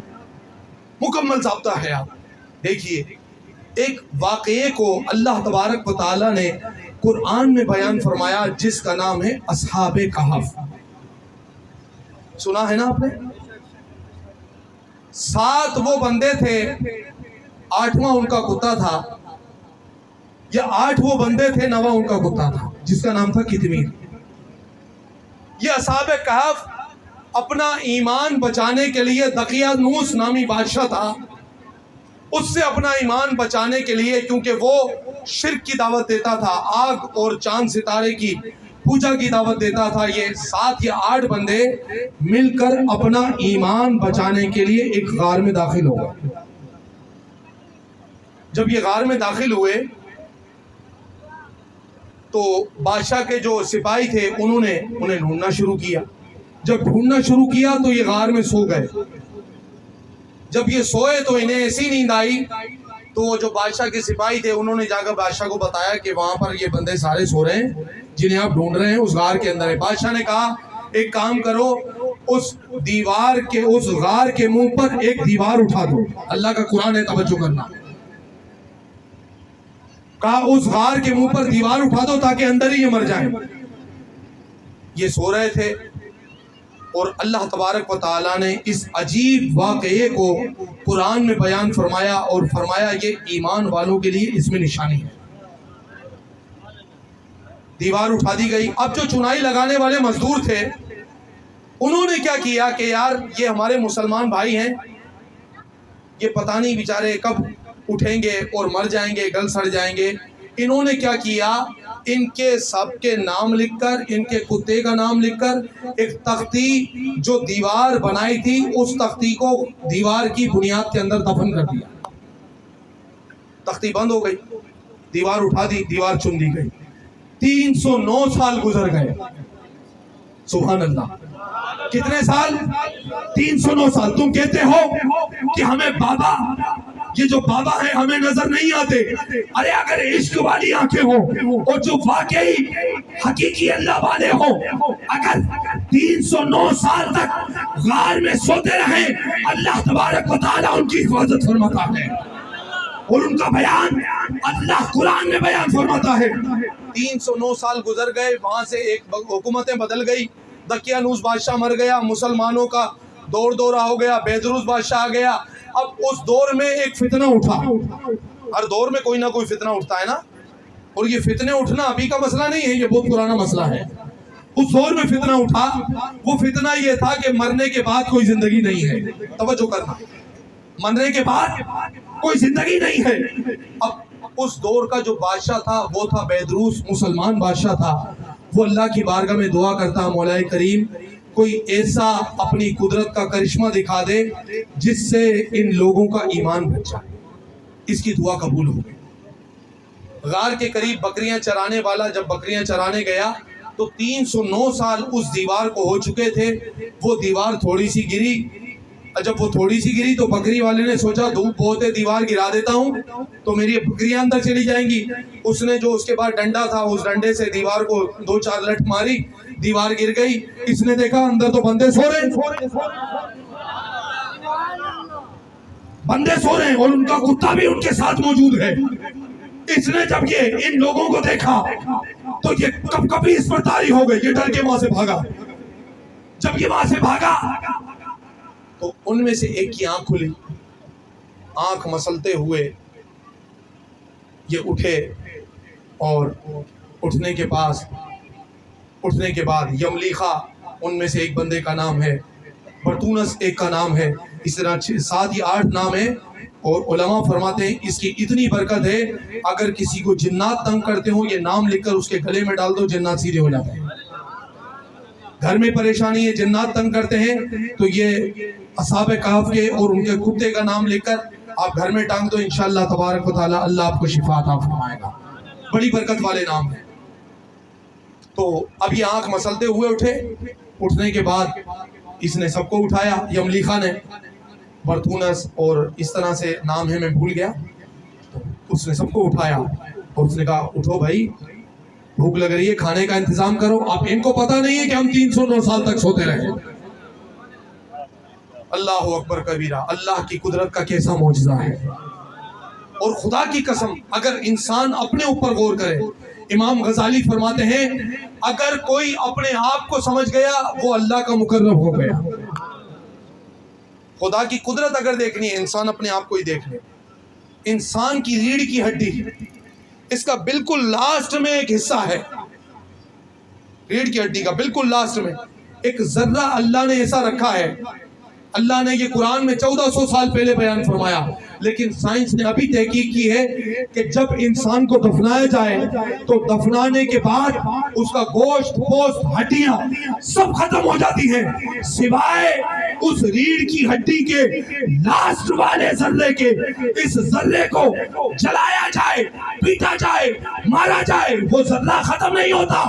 मुकम्मल ज़ाब्ता हयात। देखिए, एक वाक़ये को अल्लाह तबारक व तआला ने कुरान में बयान फरमाया जिसका नाम है अस्हाबे कहफ। सुना है ना आपने? 7 वो बंदे थे, 8वां उनका कुत्ता था, या 8 वो बंदे थे, 9वां उनका कुत्ता था, जिसका नाम था कितमीर। ये अस्हाबे कहफ अपना ईमान बचाने के लिए, दकियानूस नामी बादशाह था, उससे अपना ईमान बचाने के लिए, क्योंकि वो शिर्क की दावत देता था, आग और चांद सितारे की पूजा की दावत देता था। ये 7 या 8 बंदे मिलकर अपना ईमान बचाने के लिए एक गार में दाखिल हो गए। जब ये गार में दाखिल हुए तो बादशाह के जो सिपाही थे उन्होंने उन्हें ढूंढना शुरू किया। जब ढूंढना शुरू किया तो ये गार में सो गए। जब ये सोए तो इन्हें ऐसी नींद आई, तो जो बादशाह के सिपाही थे उन्होंने जाकर बादशाह को बताया कि वहां पर ये बंदे सारे सो रहे हैं जिन्हें आप ढूंढ रहे हैं, उस गार के अंदर है। बादशाह ने कहा एक काम करो, उस दीवार के, उस गार के मुंह पर एक दीवार उठा दो। अल्लाह का कुरान है, तवज्जो करना। कहा उस गार के मुंह पर दीवार उठा दो ताकि अंदर ही ये मर जाएं। ये सो रहे थे और अल्लाह तबारक व तआला ने इस अजीब वाक़ये को कुरान में बयान फरमाया और फरमाया ये ईमान वालों के लिए इसमें निशानी है। दीवार उठा दी गई। अब जो चुनाई लगाने वाले मजदूर थे उन्होंने क्या किया कि यार ये हमारे मुसलमान भाई हैं, ये पता नहीं बेचारे कब उठेंगे और मर जाएंगे, गल सड़ जाएंगे। इन्होंने क्या किया, इनके सबके नाम लिखकर, इनके कुत्ते का नाम लिखकर एक तख्ती जो दीवार बनाई थी उस तख्ती को दीवार की बुनियाद के अंदर दफन कर दिया। तख्ती बंद हो गई, दीवार उठा दी, दीवार चुन दी गई। 309 साल गुजर गए। सुभान अल्लाह। कितने साल? 309 साल। तुम कहते हो कि हमें बाबा, ये जो बाबा है हमें नजर नहीं आते। अरे अगर इश्क वाली आंखें हो और जो वाकई हकीकी अल्लाह वाले हो, अगर 309 साल तक गार में सोते रहे, अल्लाह तबारक व तआला उनकी हिफाजत फरमाता है और उनका बयान अल्लाह कुरान में बयान फरमाता है। 309 साल गुजर गए, वहां से एक हुकूमतें बदल गई। दकियानूस बादशाह मर गया, मुसलमानों का दौर दौरा हो गया, बेदरूस बादशाह आ गया। अब उस दौर में एक फितना उठा। हर दौर में कोई ना कोई फितना उठता है ना, और ये फितने उठना अभी का मसला नहीं है, ये बहुत पुराना मसला है। उस दौर में फितना उठा। वो फितना ये था कि मरने के बाद कोई जिंदगी नहीं है। तवज्जो करना, मरने के बाद कोई जिंदगी नहीं है। अब उस दौर का जो बादशाह था वो था बेदरूस, मुसलमान बादशाह था। वो अल्लाह की बारगाह में दुआ करता, मौलाए करीम कोई ऐसा अपनी कुदरत का करिश्मा दिखा दे जिससे इन लोगों का ईमान बच जाए। इसकी दुआ कबूल हो गई। गार के करीब बकरियां चराने वाला जब बकरियां चराने गया तो 309 साल उस दीवार को हो चुके थे। वो दीवार थोड़ी सी गिरी। जब वो थोड़ी सी गिरी तो बकरी वाले ने सोचा धूप बहुत है, दीवार गिरा देता हूँ तो मेरी बकरियां अंदर चली जाएंगी। उसने जो उसके बाद डंडा था, उस डंडे से दीवार को 2-4 लठ मारी, दीवार गिर गई। इसने देखा अंदर तो बंदे सो रहे, बंदे सो रहे हैं और उनका कुत्ता भी उनके साथ मौजूद है। اس نے جب یہ ان لوگوں کو دیکھا تو یہ کب کبھی اس پر طاری ہو گئی, یہ ڈر کے وہاں سے بھاگا. جب یہ وہاں سے بھاگا تو ان میں سے ایک کی آنکھ کھلی, آنکھ مسلتے ہوئے یہ اٹھے, اور اٹھنے کے بعد یملیخا ان میں سے ایک بندے کا نام ہے, برتونس ایک کا نام ہے, اس طرح 7 یا 8 نام ہے. اور علماء فرماتے ہیں اس کی اتنی برکت ہے, اگر کسی کو جنات تنگ کرتے ہوں یہ نام لکھ کر اس کے گلے میں ڈال دو, جنات سیدھے ہو جاتے ہیں. گھر میں پریشانی ہے, جنات تنگ کرتے ہیں, تو یہ اصحاب کہف کے اور ان کے کتے کا نام لکھ کر آپ گھر میں ٹانگ دو, انشاءاللہ تبارک و تعالی اللہ آپ کو شفا عطا فرمائے گا. بڑی برکت والے نام ہیں. تو اب یہ آنکھ مسلتے ہوئے اٹھے, اٹھنے کے بعد اس نے سب کو اٹھایا, یملیخا نے, برتونس اور اس طرح سے نام ہے میں بھول گیا, اس نے سب کو اٹھایا اور اس نے کہا اٹھو بھائی, بھوک لگ رہی ہے, کھانے کا انتظام کرو. اب ان کو پتا نہیں ہے کہ ہم 309 سال تک سوتے رہے. اللہ اکبر کبیرہ, اللہ کی قدرت کا کیسا معجزہ ہے. اور خدا کی قسم اگر انسان اپنے اوپر غور کرے, امام غزالی فرماتے ہیں اگر کوئی اپنے آپ کو سمجھ گیا وہ اللہ کا مقرب ہو گیا. خدا کی قدرت اگر دیکھنی ہے, انسان اپنے آپ کو ہی دیکھ لے. انسان کی ریڑھ کی ہڈی, اس کا بالکل لاسٹ میں ایک حصہ ہے, ریڑھ کی ہڈی کا بالکل لاسٹ میں ایک ذرہ اللہ نے ایسا رکھا ہے. اللہ نے یہ قرآن میں 1400 سال پہلے بیان فرمایا, لیکن سائنس نے ابھی تحقیق کی ہے کہ جب انسان کو دفنایا جائے تو دفنانے کے بعد اس کا گوشت, پوست, ہڈیاں سب ختم ہو جاتی ہیں, سوائے اس ریڑھ کی ہڈی کے لاسٹ والے ذرے کے. اس ذرے کو جلایا جائے, پیٹا جائے, مارا جائے, وہ ذرہ ختم نہیں ہوتا.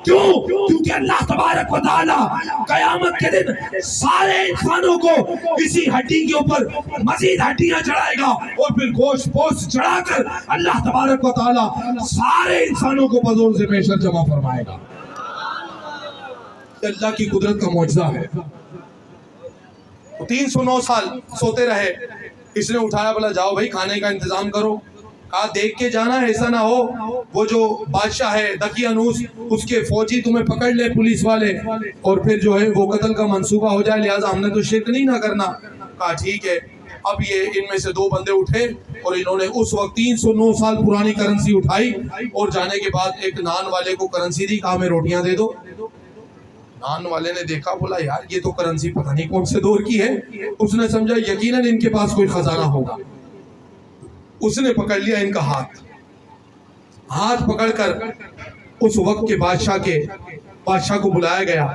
کیوں؟ کیونکہ اللہ تبارک و تعالی قیامت کے دن سارے انسانوں کو اسی ہڈی کے اوپر مزید ہڈیاں چڑھائے گا, اور پھر گوشت پوست چڑھا کر اللہ تبارک و تعالی سارے انسانوں کو بزور سے پیشر جمع فرمائے گا. اللہ کی قدرت کا معجزہ ہے. 309 سال سوتے رہے. اس نے اٹھایا, بولا جاؤ بھائی کھانے کا انتظام کرو. کہا دیکھ کے جانا, ایسا نہ ہو وہ جو بادشاہ ہے دقیانوس, اس کے فوجی تمہیں پکڑ لے پولیس والے, اور پھر جو ہے وہ قتل کا منصوبہ ہو جائے, لہٰذا ہم نے تو شرک نہیں نہ کرنا. کہا ٹھیک ہے. اب یہ ان میں سے 2 بندے اٹھے اور انہوں نے اس وقت 309 سال پرانی کرنسی اٹھائی, اور جانے کے بعد ایک نان والے کو کرنسی دی, کہا ہمیں روٹیاں دے دو. نان والے نے دیکھا, بولا یار یہ تو کرنسی پتہ نہیں کون سے دور کی ہے. اس نے سمجھا یقیناً ان کے پاس کوئی خزانہ ہوگا. اس نے پکڑ لیا ان کا ہاتھ پکڑ کر اس وقت کے بادشاہ کو بلایا گیا.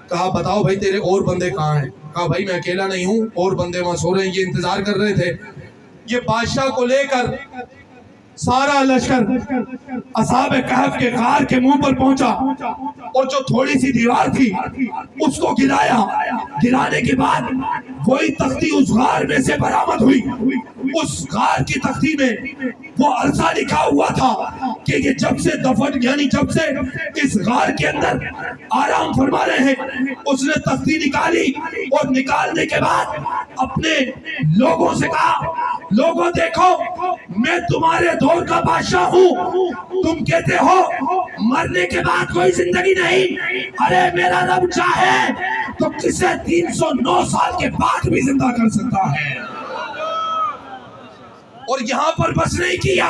کہا بتاؤ بھائی تیرے اور بندے کہاں ہیں؟ کہا بھائی میں اکیلا نہیں ہوں, اور بندے وہاں سو رہے ہیں, یہ انتظار کر رہے تھے. یہ بادشاہ کو لے کر سارا لشکر اصحاب کہف کے غار کے منہ پر پہنچا, اور جو تھوڑی سی دیوار تھی اس کو گرایا. گرانے کے بعد وہی تختی اس غار میں سے برآمد ہوئی. اس غار کی تختی میں وہ عرصہ لکھا ہوا تھا کہ یہ جب سے دفن, یعنی جب سے اس غار کے اندر آرام فرما رہے ہیں. اس نے تختی نکالی, اور نکالنے کے بعد اپنے لوگوں سے کہا, لوگوں دیکھو میں تمہارے دور کا بادشاہ ہوں, تم کہتے ہو مرنے کے بعد کوئی زندگی نہیں, ارے میرا رب چاہے تو کسے 309 سال کے بعد بھی زندہ کر سکتا ہے. اور یہاں پر بس نہیں کیا,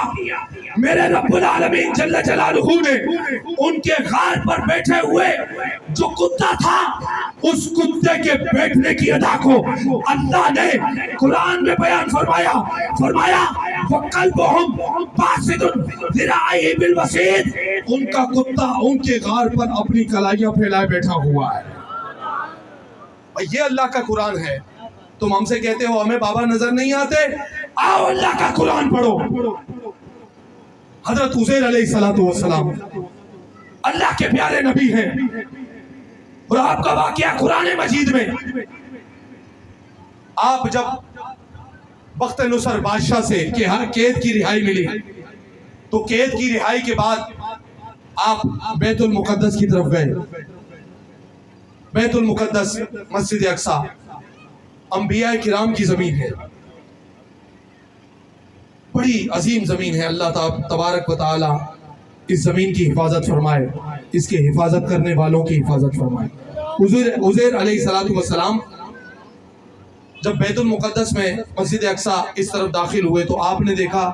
میرے رب العالمین جل جلالہ نے ان کے غار پر بیٹھے ہوئے جو کتا تھا, اس کتے کے بیٹھنے کی ادا کو اللہ نے قرآن میں بیان فرمایا. وَقَلْبُهُمْ بَاسِطٌ ذِرَاعَيْهِ بِالْوَسِيدِ, ان کا کتا ان کے غار پر اپنی کلائیاں پھیلائے بیٹھا ہوا ہے. یہ اللہ کا قرآن ہے. تم ہم سے کہتے ہو ہمیں بابا نظر نہیں آتے, آؤ اللہ کا قرآن پڑھو. حضرت عزیر علیہ السلام اللہ کے پیارے نبی ہیں, اور آپ کا واقعہ قرآن مجید میں. آپ جب بخت نصر بادشاہ سے قید کی رہائی ملی, تو قید کی رہائی کے بعد آپ بیت المقدس کی طرف گئے. بیت المقدس مسجد اقصی انبیاء کرام کی زمین ہے. बड़ी अजीम ज़मीन है। अल्लाह तबारक व तआला इस ज़मीन की हिफाजत फरमाए, इसके हिफाजत करने वालों की हिफाजत फरमाए। उज़ैर अलैहिस्सलातु वस्सलाम जब बैतुल मुक़द्दस में मस्जिद अक्सा इस तरफ दाखिल हुए तो आपने देखा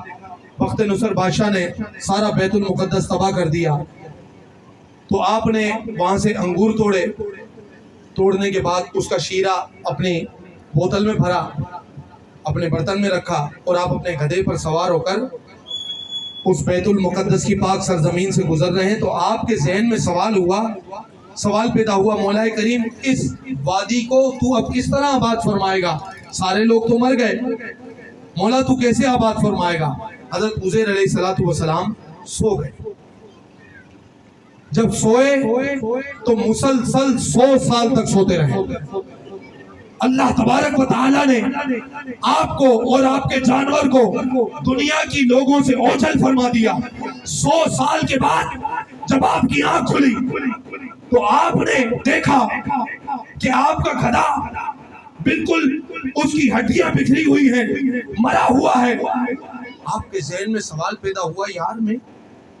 वक्त नुसर बादशाह ने सारा बैतुल मुक़द्दस तबाह कर दिया। तो आपने वहाँ से अंगूर तोड़े, तोड़ने के बाद उसका शीरा अपनी बोतल में भरा, अपने बर्तन में रखा और आप अपने गधे पर सवार होकर उस बैतुल मुक़द्दस की पाक सरजमीन से गुजर रहे हैं। तो आपके जहन में सवाल पैदा हुआ, मौला करीम इस वादी को तू अब किस तरह आबाद फरमाएगा? सारे लोग तो मर गए, मौला तू कैसे आबाद फरमाएगा? हज़रत उज़ैर अलैहिस्सलातु वस्सलाम सो गए। जब सोए तो मुसलसल 100 साल तक सोते रहे। अल्लाह तबारक व तआला ने आपको और आपके जानवर को दुनिया की लोगों से ओझल फरमा दिया। 100 साल के बाद जब आपकी आंख खुली तो आपने देखा कि आपका गधा बिल्कुल उसकी हड्डियां बिखरी हुई हैं, मरा हुआ है। आपके ज़हन में सवाल पैदा हुआ, यार मैं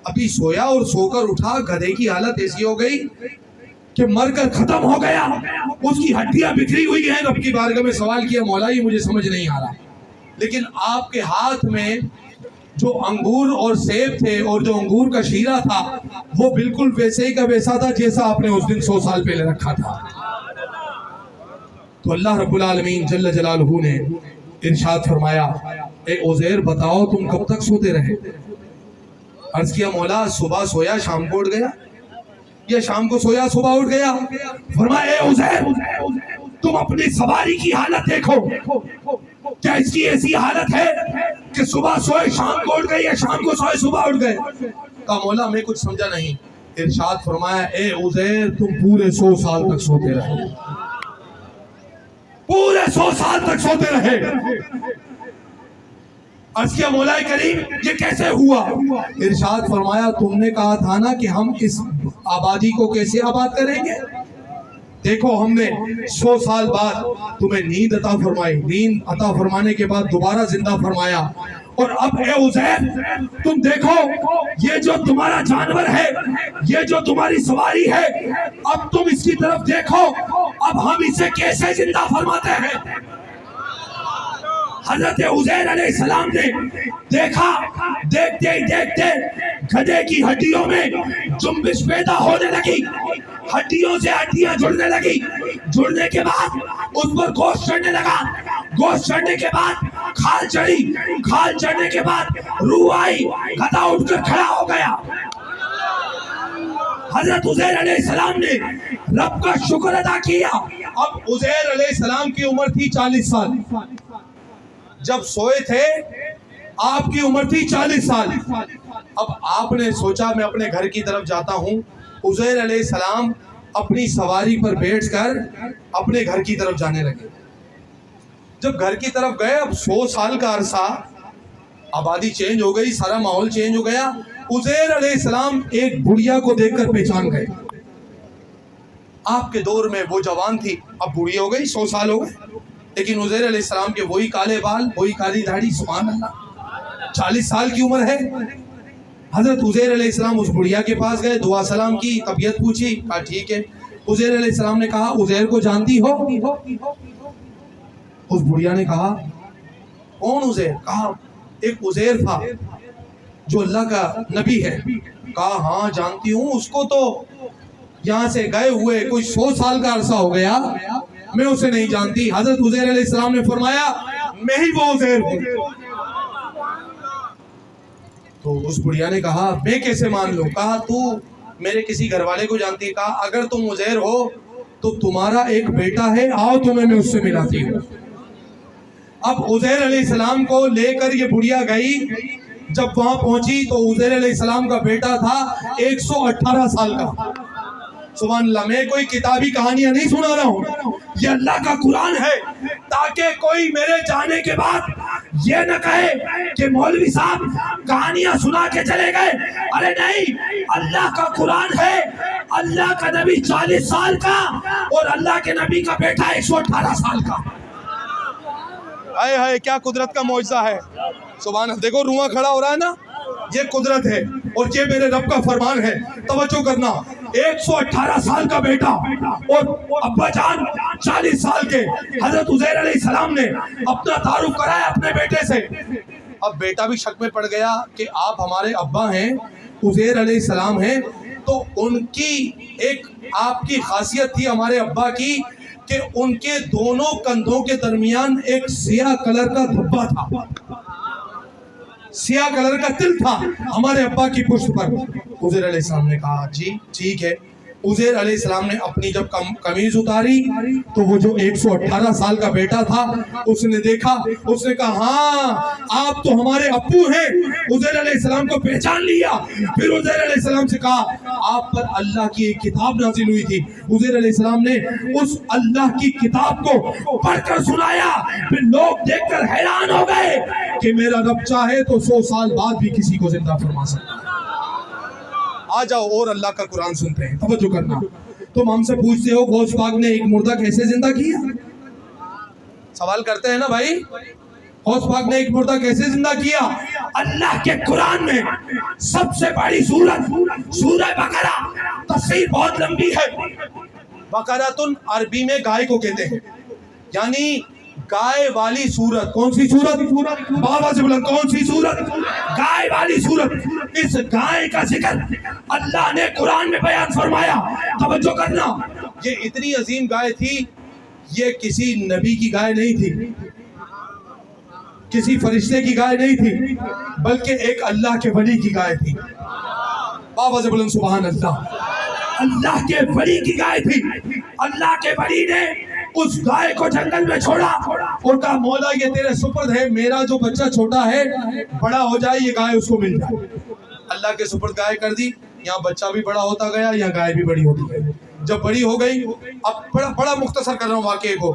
अभी सोया और सोकर उठा, गधे की हालत ऐसी हो गई कि मरकर खत्म हो गया, उसकी हड्डियां बिखरी हुई हैं। रब की बारगाह में सवाल किया, मौला ये मुझे समझ नहीं आ रहा। लेकिन आपके हाथ में जो अंगूर और सेब थे और जो अंगूर का शीरा था वो बिल्कुल वैसे ही का वैसा था जैसा आपने उस दिन 100 साल पहले रखा था। तो अल्लाह रब्बुल आलमीन जल्ल जलालहू ने इरशाद फरमाया, ए उज़ैर बताओ तुम कब तक सोते रहे? अर्ज किया, मौला सुबह सोया शाम को उठ गया, या शाम को सोया सुबह उठ गया। फरमाया, ए उज़ैर तुम अपनी सवारी की हालत देखो, क्या इसकी ऐसी हालत है कि सुबह सोए शाम को उठ गए या शाम को सोए सुबह उठ गए? कहा, मौला मैं कुछ समझा नहीं। इरशाद फरमाया, ए उज़ैर तुम पूरे 100 साल तक सोते रहे, पूरे 100 साल तक सोते रहे। अर्ज़ किया, मौला करीम ये कैसे हुआ? इरशाद फरमाया, तुमने कहा था ना कि हम इस आबादी को कैसे आबाद करेंगे। देखो हमने 100 साल बाद तुम्हें नींद अता फरमाई, नींद अता फरमाने के बाद दोबारा जिंदा फरमाया, और अब ए उज़ैर तुम देखो ये जो तुम्हारा जानवर है, ये जो तुम्हारी सवारी है, अब तुम इसकी तरफ देखो, अब हम इसे कैसे जिंदा फरमाते हैं। हजरत उज़ैर अलैहिस्सलाम ने देखा, देखते ही देखते गधे की हड्डियों में जुम्बिश पैदा होने लगी, हड्डियों से हड्डियां जुड़ने लगी, जुड़ने के बाद उस पर गोश्त चढ़ने लगा, गोश्त चढ़ने के बाद खाल चढ़ी, खाल चढ़ने के बाद रूह आई, गधा उठकर खड़ा हो गया। हजरत उज़ैर अलैहिस्सलाम ने रब का शुक्र अदा किया। अब उज़ैर अलैहिस्सलाम की उम्र थी 40 साल, जब सोए थे आपकी उम्र थी 40 साल। अब आपने सोचा मैं अपने घर की तरफ जाता हूँ। उज़ैर अलैहिस्सलाम अपनी सवारी पर बैठकर अपने घर की तरफ जाने लगे। जब घर की तरफ गए, अब 100 साल का अरसा, आबादी चेंज हो गई, सारा माहौल चेंज हो गया। उज़ैर अलैहिस्सलाम एक बुढ़िया को देखकर पहचान गए। आपके दौर में वो जवान थी, अब बूढ़ी हो गई, 100 साल हो गए, लेकिन उज़ैर अलैहिस्सलाम के वही काले बाल, वही काली दाढ़ी, सुभान अल्लाह, 40 साल की उम्र है। हज़रत उज़ैर अलैहिस्सलाम उस बुढ़िया के पास गए, दुआ सलाम की, तबीयत पूछी, कहा ठीक है। उज़ैर अलैहिस्सलाम ने कहा, उज़ैर को जानती हो? उस बुढ़िया ने कहा, कौन उज़ैर? कहा, एक उज़ैर था जो अल्लाह का नबी है। कहा, हाँ जानती हूँ, उसको तो यहाँ से गए हुए कोई 100 साल का अरसा हो गया, मैं उसे नहीं जानती। हज़रत उज़ैर अलैहिस्सलाम ने फरमाया, मैं ही वो उज़ैर हूँ। तो उस बुढ़िया ने कहा, मैं कैसे मान लूं? कहा, तू मेरे किसी घर वाले को जानती है? कहा, अगर तुम उज़ैर हो तो तुम्हारा एक बेटा है, आओ तुम्हें मैं उससे मिलाती हूँ। अब उज़ैर अलैहिस्सलाम को लेकर ये बुढ़िया गई। जब वहां पहुंची तो उज़ैर अलैहिस्सलाम का बेटा था 118 साल का। सुभान अल्लाह, मैं कोई किताबी कहानियां नहीं सुना रहा हूँ, ये अल्लाह का कुरान है, ताकि कोई मेरे जाने के बाद ये न कहे कि मौलवी साहब कहानियां सुना के चले गए। अरे नहीं, अल्लाह का कुरान है, अल्लाह का नबी 40 साल का और अल्लाह के नबी का बेटा 118 साल का। आए हाय क्या कुदरत का मौजज़ा है, सुभान अल्लाह। देखो रुआं खड़ा हो रहा है ना, ये कुदरत है और ये मेरे रब का फरमान है। तवज्जो करना, 118 साल का बेटा और अब्बा जान 40 साल के हजरत उज़ैर अलैहिस्सलाम ने अपना तारुफ कराया अपने बेटे से। अब बेटा भी शक में पड़ गया कि आप हमारे अब्बा हैं, उज़ैर अलैहिस्सलाम हैं, तो उनकी एक आपकी खासियत थी हमारे अब्बा की कि उनके दोनों कंधों के दरमियान एक सियाह कलर का धब्बा था, सियाह कलर का तिल था हमारे अब्बा की पुष्ट पर। उज़ैर अलैहिस्सलाम ने कहा जी ठीक है। उज़ैर अलैहिस्सलाम ने अपनी जब कमीज उतारी तो वो जो 118 साल का बेटा था उसने देखा, उसने कहा हाँ आप तो हमारे अब्बू हैं। उज़ैर अलैहिस्सलाम को पहचान लिया। फिर उज़ैर अलैहिस्सलाम से कहा आप पर अल्लाह की एक किताब नाज़िल हुई थी। उज़ैर अलैहिस्सलाम ने उस अल्लाह की किताब को पढ़कर सुनाया। फिर लोग देखकर हैरान हो गए कि मेरा रब चाहे तो 100 साल बाद भी किसी को जिंदा फरमा सकता है। आ जाओ और अल्लाह का कुरान सुनते हैं, तवज्जो करना। तुम हमसे पूछते हो गौस पाक ने एक मुर्दा कैसे जिंदा किया, सवाल करते हैं ना भाई, गौस पाक ने एक मुर्दा कैसे जिंदा किया। अल्लाह के कुरान में सबसे बड़ी सूरत सूरह बकरा, तफसीर बहुत लंबी है। बकरातुन अरबी में गाय को कहते हैं, यानी गाय वाली सूरत। कौन सी सूरत, बाबा से बुलंद, कौन सी सूरत, गाय वाली सूरत। इस गाय का जिक्र अल्लाह ने कुरान में बयान फरमाया। तवज्जो करना, ये इतनी अजीम गाय थी, ये किसी नबी की गाय नहीं थी, किसी फरिश्ते की गाय नहीं थी, बल्कि एक अल्लाह के वली की गाय थी। बाबा से बुलंद सुभान अल्लाह। अल्लाह के वली की गाय थी। अल्लाह के वली ने उस गाय को जंगल में छोड़ा और कहा मौला ये तेरे सुपुर्द है, मेरा जो बच्चा छोटा है बड़ा हो जाए ये गाय उसको मिल जाए। अल्लाह के सुपुर्द गाय कर दी। यहाँ बच्चा भी बड़ा होता गया, यहाँ गाय भी बड़ी होती गई। जब बड़ी हो गई, अब बड़ा मुख्तसर कर रहा हूँ वाक़े को।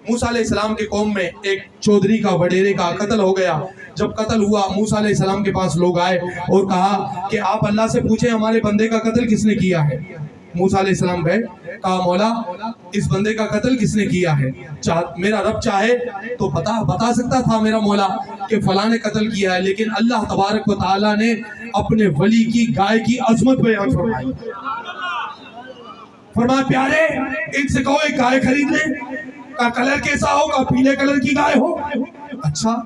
मूसा अलैहिस्सलाम के कौम में एक चौधरी का वडेरे का कत्ल हो गया। जब कत्ल हुआ, मूसा अलैहिस्सलाम के पास लोग आए और कहा कि आप अल्लाह से पूछें हमारे बंदे का कत्ल किसने किया है। मूसा अलैहिस्सलाम गए, कहा मौला इस बंदे का कत्ल किसने किया है, मेरा रब चाहे तो बता सकता था मेरा मौला कि फलां ने कत्ल किया है, लेकिन अल्लाह तबारक व तआला ने अपने वली की गाय की अजमत बयान फरमाई। फरमाया प्यारे इनसे कहो एक गाय खरीद ले, का कलर कैसा हो, का पीले कलर की गाय हो, अच्छा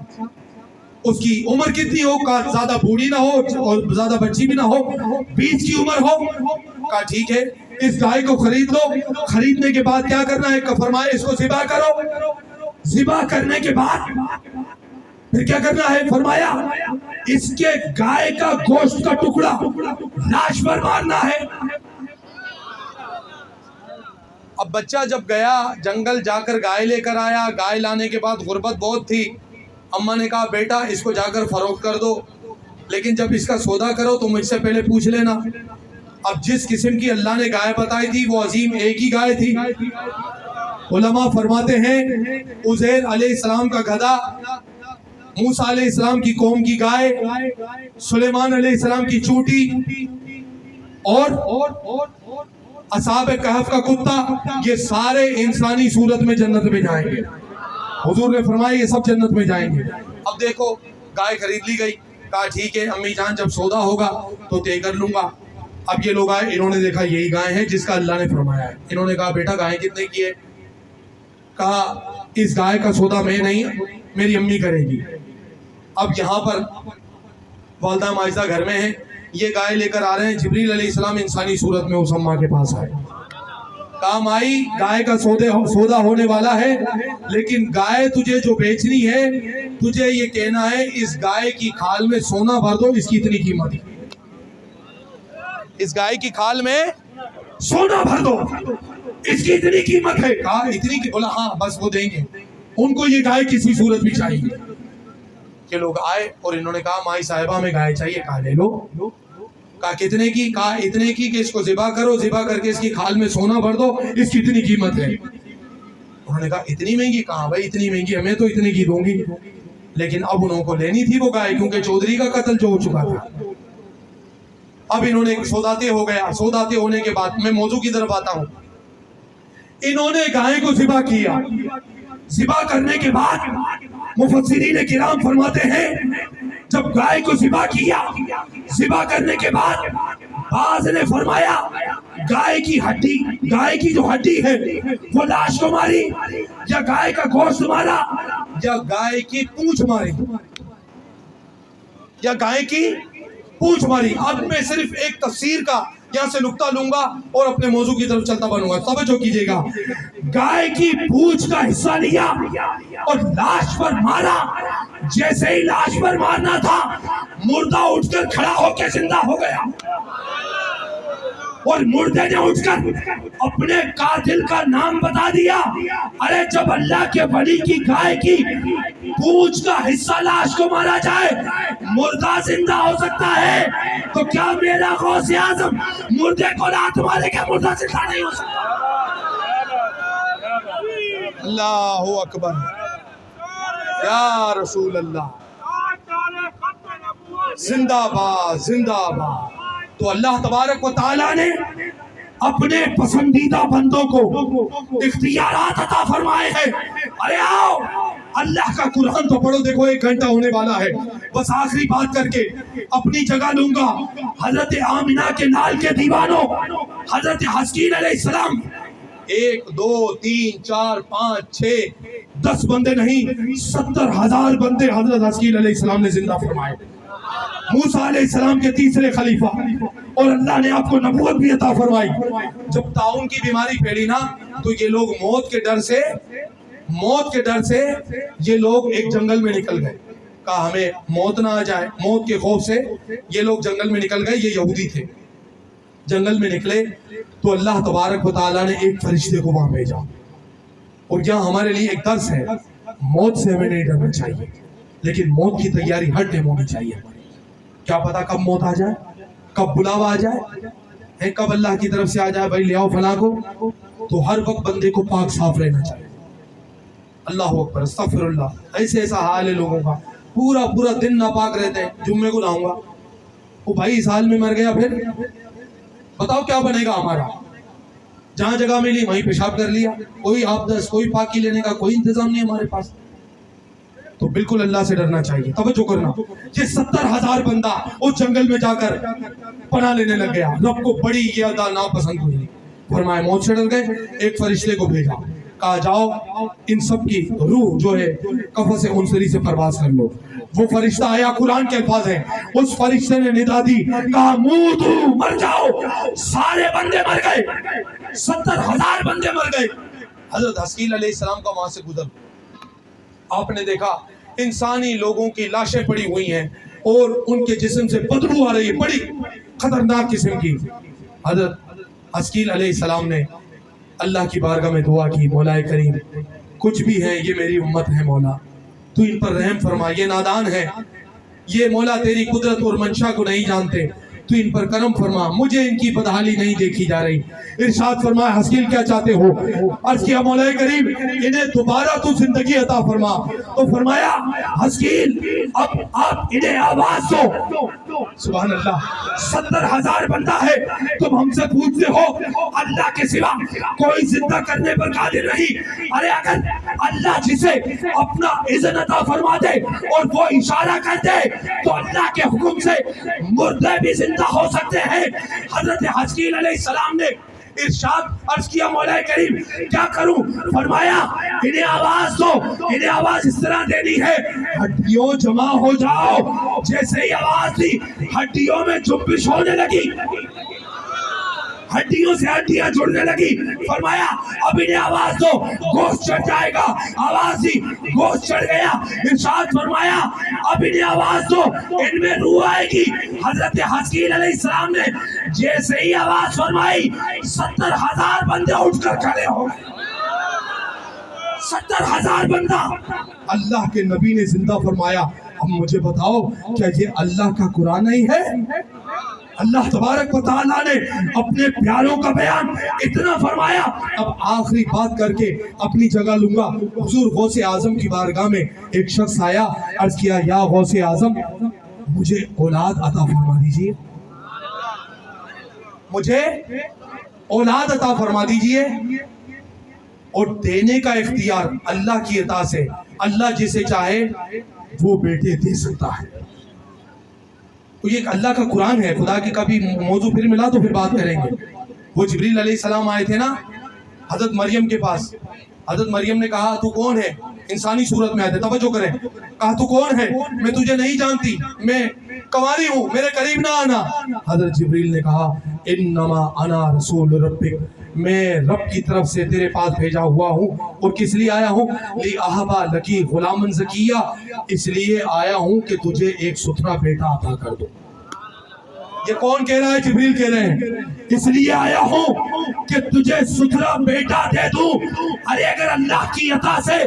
उसकी उम्र कितनी हो, का ज्यादा बूढ़ी ना हो और ज्यादा बच्ची भी ना हो, बीच की उम्र हो, का ठीक है इस गाय को खरीद लो। खरीदने के बाद क्या करना है, फरमाया इसको ज़िबा करो। ज़िबा करने के बाद फिर क्या करना है, फरमाया इसके गाय का गोश्त का टुकड़ा लाश पर मारना है। अब बच्चा जब गया जंगल जाकर गाय लेकर आया, गाय लाने के बाद गुर्बत बहुत थी। अम्मा ने कहा बेटा इसको जाकर फरोख्त कर दो, लेकिन जब इसका सौदा करो तो मुझसे पहले पूछ लेना। अब जिस किस्म की अल्लाह ने गाय बताई थी वो अजीम एक ही गाय थी। उलमा फरमाते हैं उज़ैर अलैहिस्सलाम का गधा, मूसा अलैहिस्सलाम की कौम की गाय, सुलेमान अलैहिस्सलाम की चूटी और असहाब कहफ का कुत्ता, ये सारे इंसानी सूरत में जन्नत में जाएंगे। हुजूर ने फरमाया ये सब जन्नत में जाएंगे। अब देखो गाय खरीद ली गई, कहा ठीक है अम्मी जान जब सौदा होगा तो तय कर लूंगा। अब ये लोग आए, इन्होंने देखा यही गाय है जिसका अल्लाह ने फरमाया है। इन्होंने कहा बेटा गाय कितने की है, कहा इस गाय का सौदा मैं नहीं मेरी अम्मी करेगी। अब यहाँ पर वालदा माजिदा घर में है, ये गाय लेकर आ रहे हैं। जिब्रील अलैहिस्सलाम इंसानी सूरत में उस अम्मा के पास आए, कहा माई गाय का सौदा होने वाला है, लेकिन गाय तुझे जो बेचनी है तुझे ये कहना है इस गाय की खाल में सोना भर दो, इसकी इतनी कीमत है। इस गाय की खाल में सोना भर दो, इसकी इतनी कीमत है। कहा इतनी की, बोला हाँ बस वो देंगे। उनको ये गाय किसी सूरत भी चाहिए। के लोग आए और इन्होंने कहा माई साहिबा में गाय चाहिए, कहा ले लो। कहा कितने की, कहा इतने की कि इसको ज़िबा करो, ज़िबा करके इसकी खाल में सोना भर दो, इसकी इतनी कीमत है। उन्होंने कहा इतनी महंगी, कहा भाई इतनी महंगी, हमें तो इतने की दूंगी। लेकिन अब उनको लेनी थी वो गाय, क्योंकि चौधरी का कत्ल जो हो चुका था। अब इन्होंने सौदाते हो गया। सौदाते होने के बाद मैं मौजू की तरफ आता हूँ। इन्होंने गाय को ज़िबा किया। ज़िबा करने के बाद मुफस्सिरीन किराम फरमाते हैं जब गाय को ज़िबा किया, ज़िबा करने के बाद बाज़ ने फरमाया गाय की जो हड्डी है वो लाश को मारी, या गाय का गोश्त मारा, या गाय की पूंछ मारी, या गाय की पूंछ मारी। अब मैं सिर्फ एक तफसीर का यहाँ से नुक्ता लूंगा और अपने मौजू की तरफ चलता बनूंगा, तवज्जो कीजिएगा। गाय की पूंछ का हिस्सा लिया और लाश पर मारा। जैसे ही लाश पर मारना था, मुर्दा उठकर खड़ा होकर जिंदा हो गया, और मुर्दे ने उठकर अपने कातिल का नाम बता दिया। अरे जब अल्लाह के वली की गाय की पूंछ का हिस्सा लाश को मारा जाए, मुर्दा जिंदा हो सकता है, तो क्या मेरा गौसे आजम मुर्दे को लात मारेगा, मुर्दा जिंदा नहीं हो सकता? अल्लाहु अकबर, या रसूल अल्लाह, जिंदाबाद जिंदाबाद। तो अल्लाह तबारक व तआला ने अपने पसंदीदा बंदों को इख्तियारात अता फरमाए हैं। अरे आओ, अल्लाह का कुरान तो पढ़ो। देखो 1 घंटा होने वाला है, बस आखिरी बात करके अपनी जगह लूंगा। हजरत आमिना के लाल के दीवानों, हजरत हस्कील अलैहिस्सलाम 1 2 3 4 5 6 10 बंदे नहीं, 70,000 बंदे हजरत हस्कील अलैहिस्सलाम ने जिंदा फरमाए। मूसा अलैहिस्सलाम के तीसरे खलीफा, और अल्लाह ने आपको नबूवत भी अता फरमाई। जब ताउन की बीमारी फैली ना, तो ये लोग मौत के डर से ये लोग एक जंगल में निकल गए। कहा हमें मौत ना आ जाए, मौत के खौफ से ये लोग जंगल में निकल गए। ये यहूदी थे, जंगल में निकले तो अल्लाह तबारक व तआला ने एक फरिश्ते को वहां भेजा। और यहाँ हमारे लिए एक दर्स है, मौत से हमें नहीं डरना चाहिए, लेकिन मौत की तैयारी हर टाइम होनी चाहिए। क्या पता कब मौत आ जाए, कब बुलावा आ जाए, कब अल्लाह की तरफ से आ जाए, भाई ले आओ फलां को। तो हर वक्त बंदे को पाक साफ रहना चाहिए। अल्लाह अकबर, अस्तगफिरुल्लाह। ऐसा हाल है लोगों का, पूरा दिन नापाक रहते हैं। जुम्मे को लाऊंगा, वो भाई इस हाल में मर गया, फिर बताओ क्या बनेगा हमारा। जहाँ जगह मिली वहीं पेशाब कर लिया, कोई आपदस, कोई पाकी लेने का कोई इंतजाम नहीं हमारे पास। तो बिल्कुल अल्लाह से डरना चाहिए, तवज्जो करना। ये 70,000 बंदा उस जंगल में जाकर पनाह लेने लग गया। रब को बड़ी ये अदा नापसंद हुई, फरमाया मौत से डर गए। एक फरिश्ते को भेजा, कहा जाओ इन सब की रूह जो है कफ़ से उनसरी से परवाज कर लो। वो फरिश्ता आया, कुरान के अल्फाज हैं, उस फरिश्ते ने निदा दी, कहा मूतू, मर जाओ। सारे बंदे मर गए, 70,000 बंदे मर गए। हजरत हस्कील अलैहिस्सलाम का वहां से गुजर, आपने देखा इंसानी लोगों की लाशें पड़ी हुई हैं और उनके जिस्म से बदबू आ रही है, बड़ी खतरनाक किस्म की। हजरत हस्कील अलैहिस्सलाम ने अल्लाह की बारगाह में दुआ की, मौलाए करीम कुछ भी है ये मेरी उम्मत है, मौला तू इन पर रहम फरमा। ये नादान है, ये मौला तेरी कुदरत और मंशा को नहीं जानते, तू इन पर करम फरमा, मुझे इनकी बदहाली नहीं देखी जा रही। इरशाद फरमाया, हस्कील क्या चाहते हो? अर्ज किया, मौलाए करीम इन्हें दोबारा तू जिंदगी अता फरमा। तो फरमाया, हस्कील अब आप इन्हें आवाज दो। सुभान अल्लाह, 70,000 बंदा है, तुम हमसे पूछते हो अल्लाह के सिवा कोई जिंदा करने पर कादिर नहीं। अरे अगर अल्लाह जिसे अपना इज़्ज़त अता फरमा दे और वो इशारा कर दे, तो अल्लाह के हुक्म से मुर्दे भी जिंदा हो सकते हैं। हजरत हस्कील अलैहिस्सलाम ने इरशाद अर्ज किया, मौला करीम क्या करूं? फरमाया, इन्हें आवाज दो, इन्हें आवाज इस तरह देनी है, हड्डियों जमा हो जाओ। जैसे ही आवाज दी, हड्डियों में जुम्बिश होने लगी, हड्डियों से हड्डियां जुड़ने लगी। फरमाया, अब इन्हें आवाज दो, गोश्त चढ़ जाएगा। आवाज दी, गोश्त चढ़ गया। इरशाद फरमाया, अब इन्हें आवाज दो, इनमें रूह आएगी। हजरत हस्कील अलैहिस्सलाम ने जैसे ही आवाज फरमाई, 70,000 बंदे उठकर खड़े हो गए। 70,000 बंदा अल्लाह के नबी ने जिंदा फरमाया। अब मुझे बताओ, क्या ये अल्लाह का कुरान नहीं है? अल्लाह तबारक व तआला ने अपने प्यारों का बयान इतना फरमाया। अब आखिरी बात करके अपनी जगह लूंगा। हुजूर गौसे आजम की बारगाह में एक शख्स आया, अर्ज किया, या गौसे आजम मुझे औलाद अता फरमा दीजिए, मुझे औलाद अता फरमा दीजिए। और देने का इख्तियार अल्लाह की अता से اللہ जिसे चाहे वो बेटे दे सकता है। तो ये अल्लाह का कुरान है। खुदा की कभी मौजू फिर मिला तो फिर बात करेंगे। वो जिब्रील अलैहिस्सलाम आए थे ना हजरत मरियम के पास। हजरत मरियम ने कहा तू कौन है, इंसानी सूरत में आए थे, तवज्जो करें, कहा तू कौन है, मैं तुझे नहीं जानती, मैं कंवारी हूँ, मेरे करीब ना आना। हजरत जिब्रील ने कहा इन्नमा अना रसूल रब्बिक, मैं रब की तरफ से तेरे पास भेजा हुआ हूँ। और किस लिए आया हूँ? ली अहबा लकी गुलामन ज़किया, इसलिए आया हूँ कि तुझे एक सुथरा बेटा अता कर दूँ। ये कौन कह रहा है? जिब्रील कह रहे हैं इसलिए आया हूँ कि तुझे सुथरा बेटा दे दूं। अरे अगर अल्लाह की अता से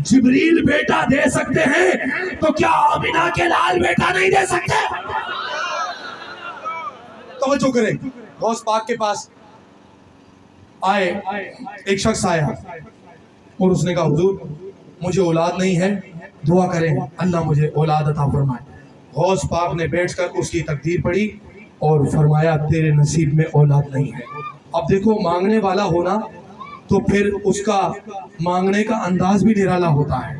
जिब्रील बेटा दे सकते हैं तो क्या आमिना के लाल बेटा नहीं दे सकते? तवज्जो करें, गौस पाक के पास आए, एक शख्स आया और उसने कहा हुजूर मुझे औलाद नहीं है, दुआ करें अल्लाह मुझे औलाद अता फरमाए। गौस पाक ने बैठकर उसकी तकदीर पढ़ी और फरमाया तेरे नसीब में औलाद नहीं है। अब देखो मांगने वाला होना तो फिर उसका मांगने का अंदाज भी निराला होता है।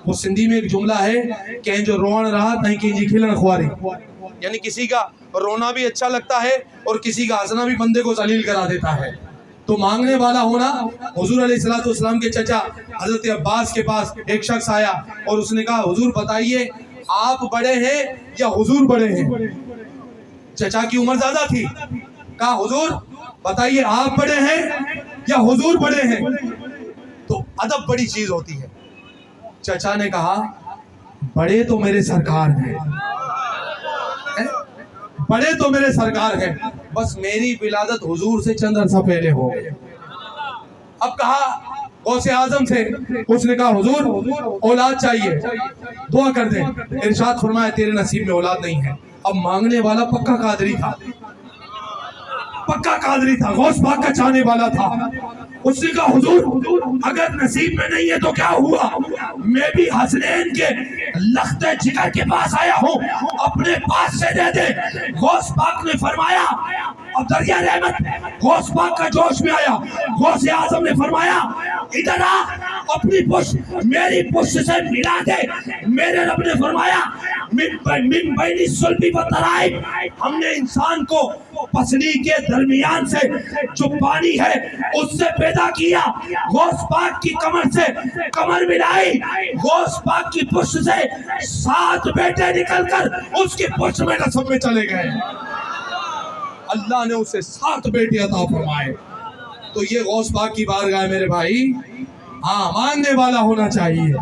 वो सिंधी में एक जुमला है कि जो रोन रहा नहीं कि खिलन खुआरी, यानी किसी का रोना भी अच्छा लगता है और किसी का हंसना भी बंदे को जलील करा देता है। तो मांगने वाला होना, हुजूर अलैहिस्सलातु वस्सलाम के चचा हजरत अब्बास के पास एक शख्स आया और उसने कहा हुजूर बताइए आप बड़े हैं या हुजूर बड़े हैं? चचा की उम्र ज्यादा थी। कहा हुजूर बताइए आप बड़े हैं या हुजूर बड़े हैं? तो अदब बड़ी चीज होती है। चचा ने कहा बड़े तो मेरे सरकार हैं, बड़े तो मेरे सरकार हैं, बस मेरी विलादत हुजूर से चंद अरसा पहले हो गई। अब कहा गौसे आजम से, उसने कहा हुजूर औलाद चाहिए, दुआ कर दें। इरशाद फरमाया तेरे नसीब में औलाद नहीं है। अब मांगने वाला पक्का कादरी था, पक्का कादरी था, गौस पाक का चाहने वाला था। उसने कहा हुजूर अगर नसीब में नहीं है तो क्या हुआ, मैं भी हसनैन के लख्ते जिगर के पास आया हूँ, अपने पास से दे दे। गौस पाक ने फरमाया, अब दरिया रहमत गौस पाक का जोश में आया। गौस आजम ने फरमाया इधर आ, अपनी पुष्ट मेरी पुष्ट से मिला दे। मेरे रब ने फरमाया मिन बैनी सुल्बी व तराइब, हमने इंसान को पसली के दरमियान से जो पानी है उससे पैदा किया। गौस पाक की कमर से कमर मिलाई, गौस पाक की पुष्ट से 7 बेटे निकलकर उसकी पुष्ट में नस्ब में चले गए। अल्लाह ने उसे 7 बेटे अता फरमाए। तो ये गौस पाक की बारगाह मेरे भाई, हाँ मांगने वाला होना चाहिए।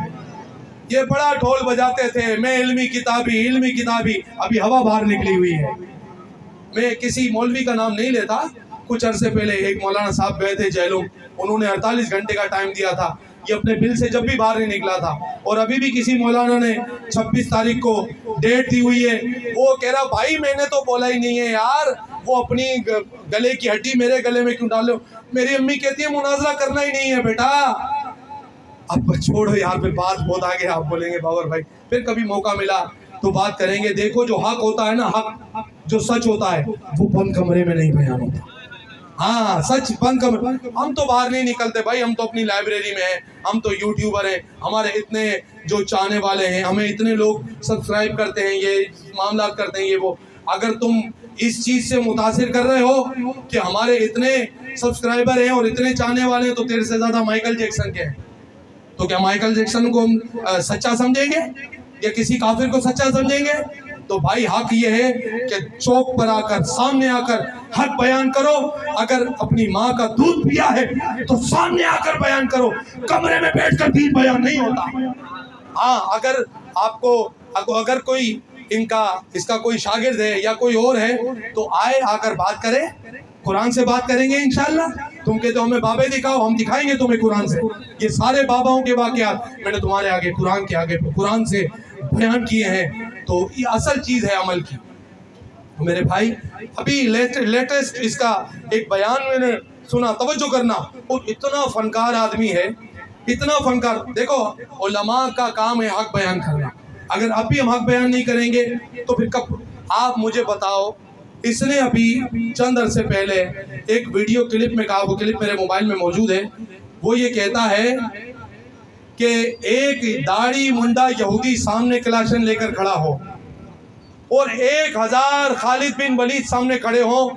ये बड़ा ढोल बजाते थे, मैं इल्मी किताबी, अभी हवा बाहर निकली हुई है। मैं किसी मौलवी का नाम नहीं लेता। कुछ अरसे पहले एक मौलाना साहब गए थे जेलों, उन्होंने 48 घंटे का टाइम दिया था, ये अपने बिल से जब भी बाहर नहीं निकला था। और अभी भी किसी मौलाना ने 26 तारीख को डेट दी हुई है, वो कह रहा भाई मैंने तो बोला ही नहीं है यार, वो अपनी गले की हड्डी मेरे गले में क्यों डालो। मेरी अम्मी कहती है मुनाजरा करना ही नहीं है बेटा। अब छोड़ो यार, फिर बात बहुत आगे आप बोलेंगे बाबर भाई, फिर कभी मौका मिला तो बात करेंगे। देखो जो हक होता है ना, हक जो सच होता है वो बंद कमरे में नहीं बयान होता। हाँ सच बंद कमरे, हम तो बाहर नहीं निकलते भाई, हम तो अपनी लाइब्रेरी में हैं, हम तो यूट्यूबर हैं, हमारे इतने जो चाहने वाले हैं, हमें इतने लोग सब्सक्राइब करते हैं, ये मामला करते हैं, ये वो। अगर तुम इस चीज़ से मुतासिर कर रहे हो कि हमारे इतने सब्सक्राइबर हैं और इतने चाहने वाले हैं, तो तेरे से ज़्यादा माइकल जैक्सन के हैं, तो क्या माइकल जैक्सन को हम सच्चा समझेंगे या किसी काफिर को सच्चा समझेंगे? तो भाई हक ये है कि चौक पर आकर, सामने आकर हक बयान करो। अगर अपनी माँ का दूध पिया है तो सामने आकर बयान करो, कमरे में बैठकर दीन बयान नहीं होता। हाँ अगर आपको अगर कोई इसका कोई शागिर्द है या कोई और है तो आए, आकर बात करे, कुरान से बात करेंगे इंशाल्लाह। तुम कहते हो हमें बाबे दिखाओ, हम दिखाएंगे तुम्हें कुरान से। ये सारे बाबाओं के वाक़यात मैंने तुम्हारे आगे कुरान के आगे कुरान से बयान किए हैं। तो ये असल चीज़ है अमल की। मेरे भाई अभी लेटेस्ट इसका एक बयान मैंने सुना, तवज्जो करना, और इतना फनकार आदमी है, इतना फनकार। देखो उलमा का काम है हक बयान करना, अगर अब भी हम हक बयान नहीं करेंगे तो फिर कब? आप मुझे बताओ, इसने अभी चंद अरसे पहले एक वीडियो क्लिप में कहा, वो क्लिप मेरे मोबाइल में मौजूद है, वो ये कहता है کہ ایک داڑھی منڈا یہودی سامنے کلاشن لے کر کھڑا ہو اور 1000 خالد بن ولید سامنے کھڑے ہوں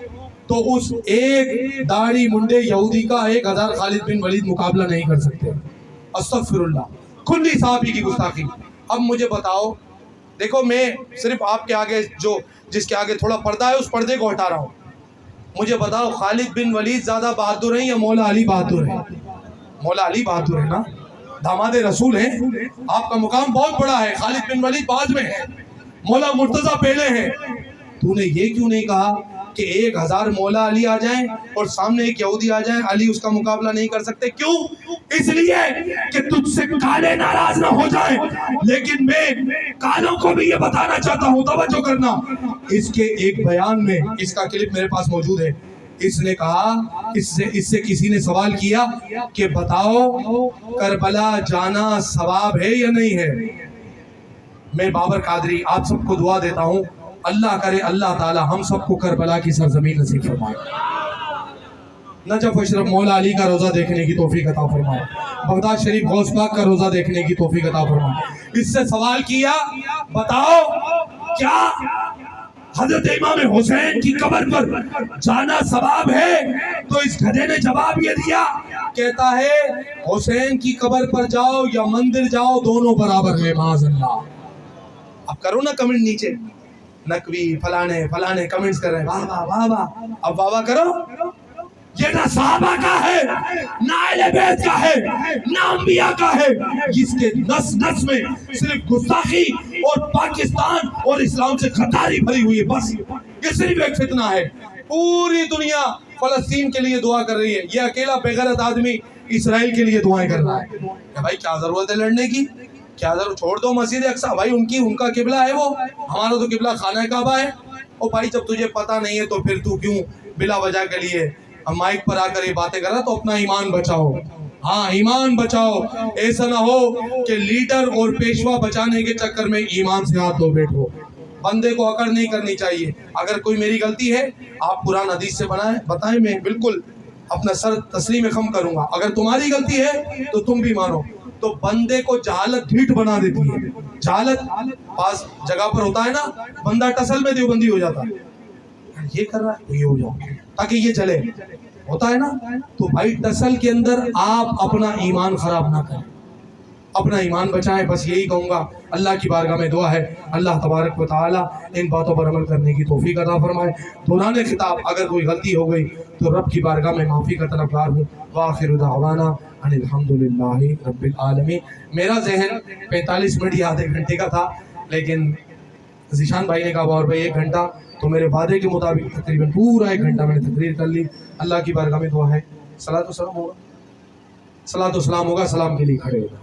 تو اس ایک داڑھی منڈے یہودی کا 1000 خالد بن ولید مقابلہ نہیں کر سکتے. استغفر اللہ، کھلی صحابی کی گستاخی. اب مجھے بتاؤ، دیکھو میں صرف آپ کے آگے جو جس کے آگے تھوڑا پردہ ہے اس پردے کو ہٹا رہا ہوں. مجھے بتاؤ خالد بن ولید زیادہ بہادر ہیں یا مولا علی بہادر ہیں؟ مولا علی بہادر ہے نا، داماد رسول ہیں. آپ کا مقام بہت بڑا ہے. خالد بن ولید بعد میں ہے، مولا مرتضیٰ پہلے ہیں. تو نے یہ کیوں نہیں کہا کہ 1000 مولا علی آ جائیں اور سامنے ایک یہودی آ جائیں، علی اس کا مقابلہ نہیں کر سکتے؟ کیوں؟ اس لیے کہ تجھ سے کالے ناراض نہ ہو جائیں. لیکن میں کالوں کو بھی یہ بتانا چاہتا ہوں، توجہ کرنا. اس کے ایک بیان میں، اس کا کلپ میرے پاس موجود ہے، اس نے کہا، اس سے کسی نے سوال کیا کہ بتاؤ کربلا جانا ثواب ہے یا نہیں ہے؟ میں بابر قادری آپ سب کو دعا دیتا ہوں، اللہ کرے اللہ تعالی ہم سب کو کربلا کی سرزمین نصیب فرمائے، نجف اشرف مولا علی کا روزہ دیکھنے کی توفیق عطا فرمائے، بغداد شریف غوث پاک کا روزہ دیکھنے کی توفیق عطا فرمائے. اس سے سوال کیا، بتاؤ کیا حضرت امام حسین کی قبر پر جانا ثواب ہے؟ تو اس گدھے نے جواب یہ دیا، کہتا ہے حسین کی قبر پر جاؤ یا مندر جاؤ دونوں برابر ہے. معاذ اللہ. اب کرو نا کمنٹ نیچے، نقوی فلانے کمنٹس کر رہے ہیں، واہ واہ واہ واہ. اب واہ واہ کرو. یہ نہ صحابہ کا ہے، نہ اہل بیت کا ہے، نہ انبیاء کا ہے. جس کے نس نس میں صرف گستاخی اور پاکستان اور اسلام سے غداری بھری ہوئی ہے. بس یہ صرف ایک فتنہ ہے. پوری دنیا فلسطین کے لیے دعا کر رہی ہے، یہ اکیلا بے غیرت آدمی اسرائیل کے لیے دعائیں کر رہا ہے. کہ بھائی کیا ضرورت ہے لڑنے کی؟ کیا ضرورت؟ چھوڑ دو مسجد اقصیٰ، بھائی ان کا قبلہ ہے وہ، ہمارا تو قبلہ خانہ کعبہ ہے. اور بھائی جب تجھے پتہ نہیں ہے تو پھر تو کیوں بلا وجہ کے لیے مائک پر آ کر یہ باتیں کر رہا؟ تو اپنا ایمان بچاؤ. ہاں ایمان بچاؤ. ایسا نہ ہو کہ لیڈر اور پیشوا بچانے کے چکر میں ایمان سے ہاتھ دھو بیٹھو. بندے کو اکڑ نہیں کرنی چاہیے. اگر کوئی میری غلطی ہے آپ قرآن حدیث سے بتائیں، میں بالکل اپنا سر تسلیم خم کروں گا. اگر تمہاری غلطی ہے تو تم بھی مانو. تو بندے کو جہالت ڈھیٹ بنا دیتی ہے. جہالت پاس جگہ پر ہوتا ہے نا، بندہ ٹسل میں دیوبندی ہو جاتا ہے، یہ کر رہا ہے تو یہ ہو جاؤ تاکہ یہ چلے، ہوتا ہے نا. تو بھائی ٹسل کے اندر آپ اپنا ایمان خراب نہ کریں، اپنا ایمان بچائیں. بس یہی کہوں گا. اللہ کی بارگاہ میں دعا ہے اللہ تبارک و تعالی ان باتوں پر عمل کرنے کی توفیق عطا فرمائے. دوران خطاب اگر کوئی غلطی ہو گئی تو رب کی بارگاہ میں معافی کا طلبگار ہوں. وآخر دعوانا ان الحمدللہ رب العالمین. میرا ذہن 45 منٹ یا آدھے گھنٹے کا تھا، لیکن ذیشان بھائی نے کہا اور بھائی 1 گھنٹہ، تو میرے وعدے کے مطابق تقریباً پورا 1 گھنٹہ میں نے تقریر کر لی. اللہ کی بارگاہ میں دعا ہے، صلاۃ و سلام ہوگا، سلام کے لیے کھڑے ہوگا.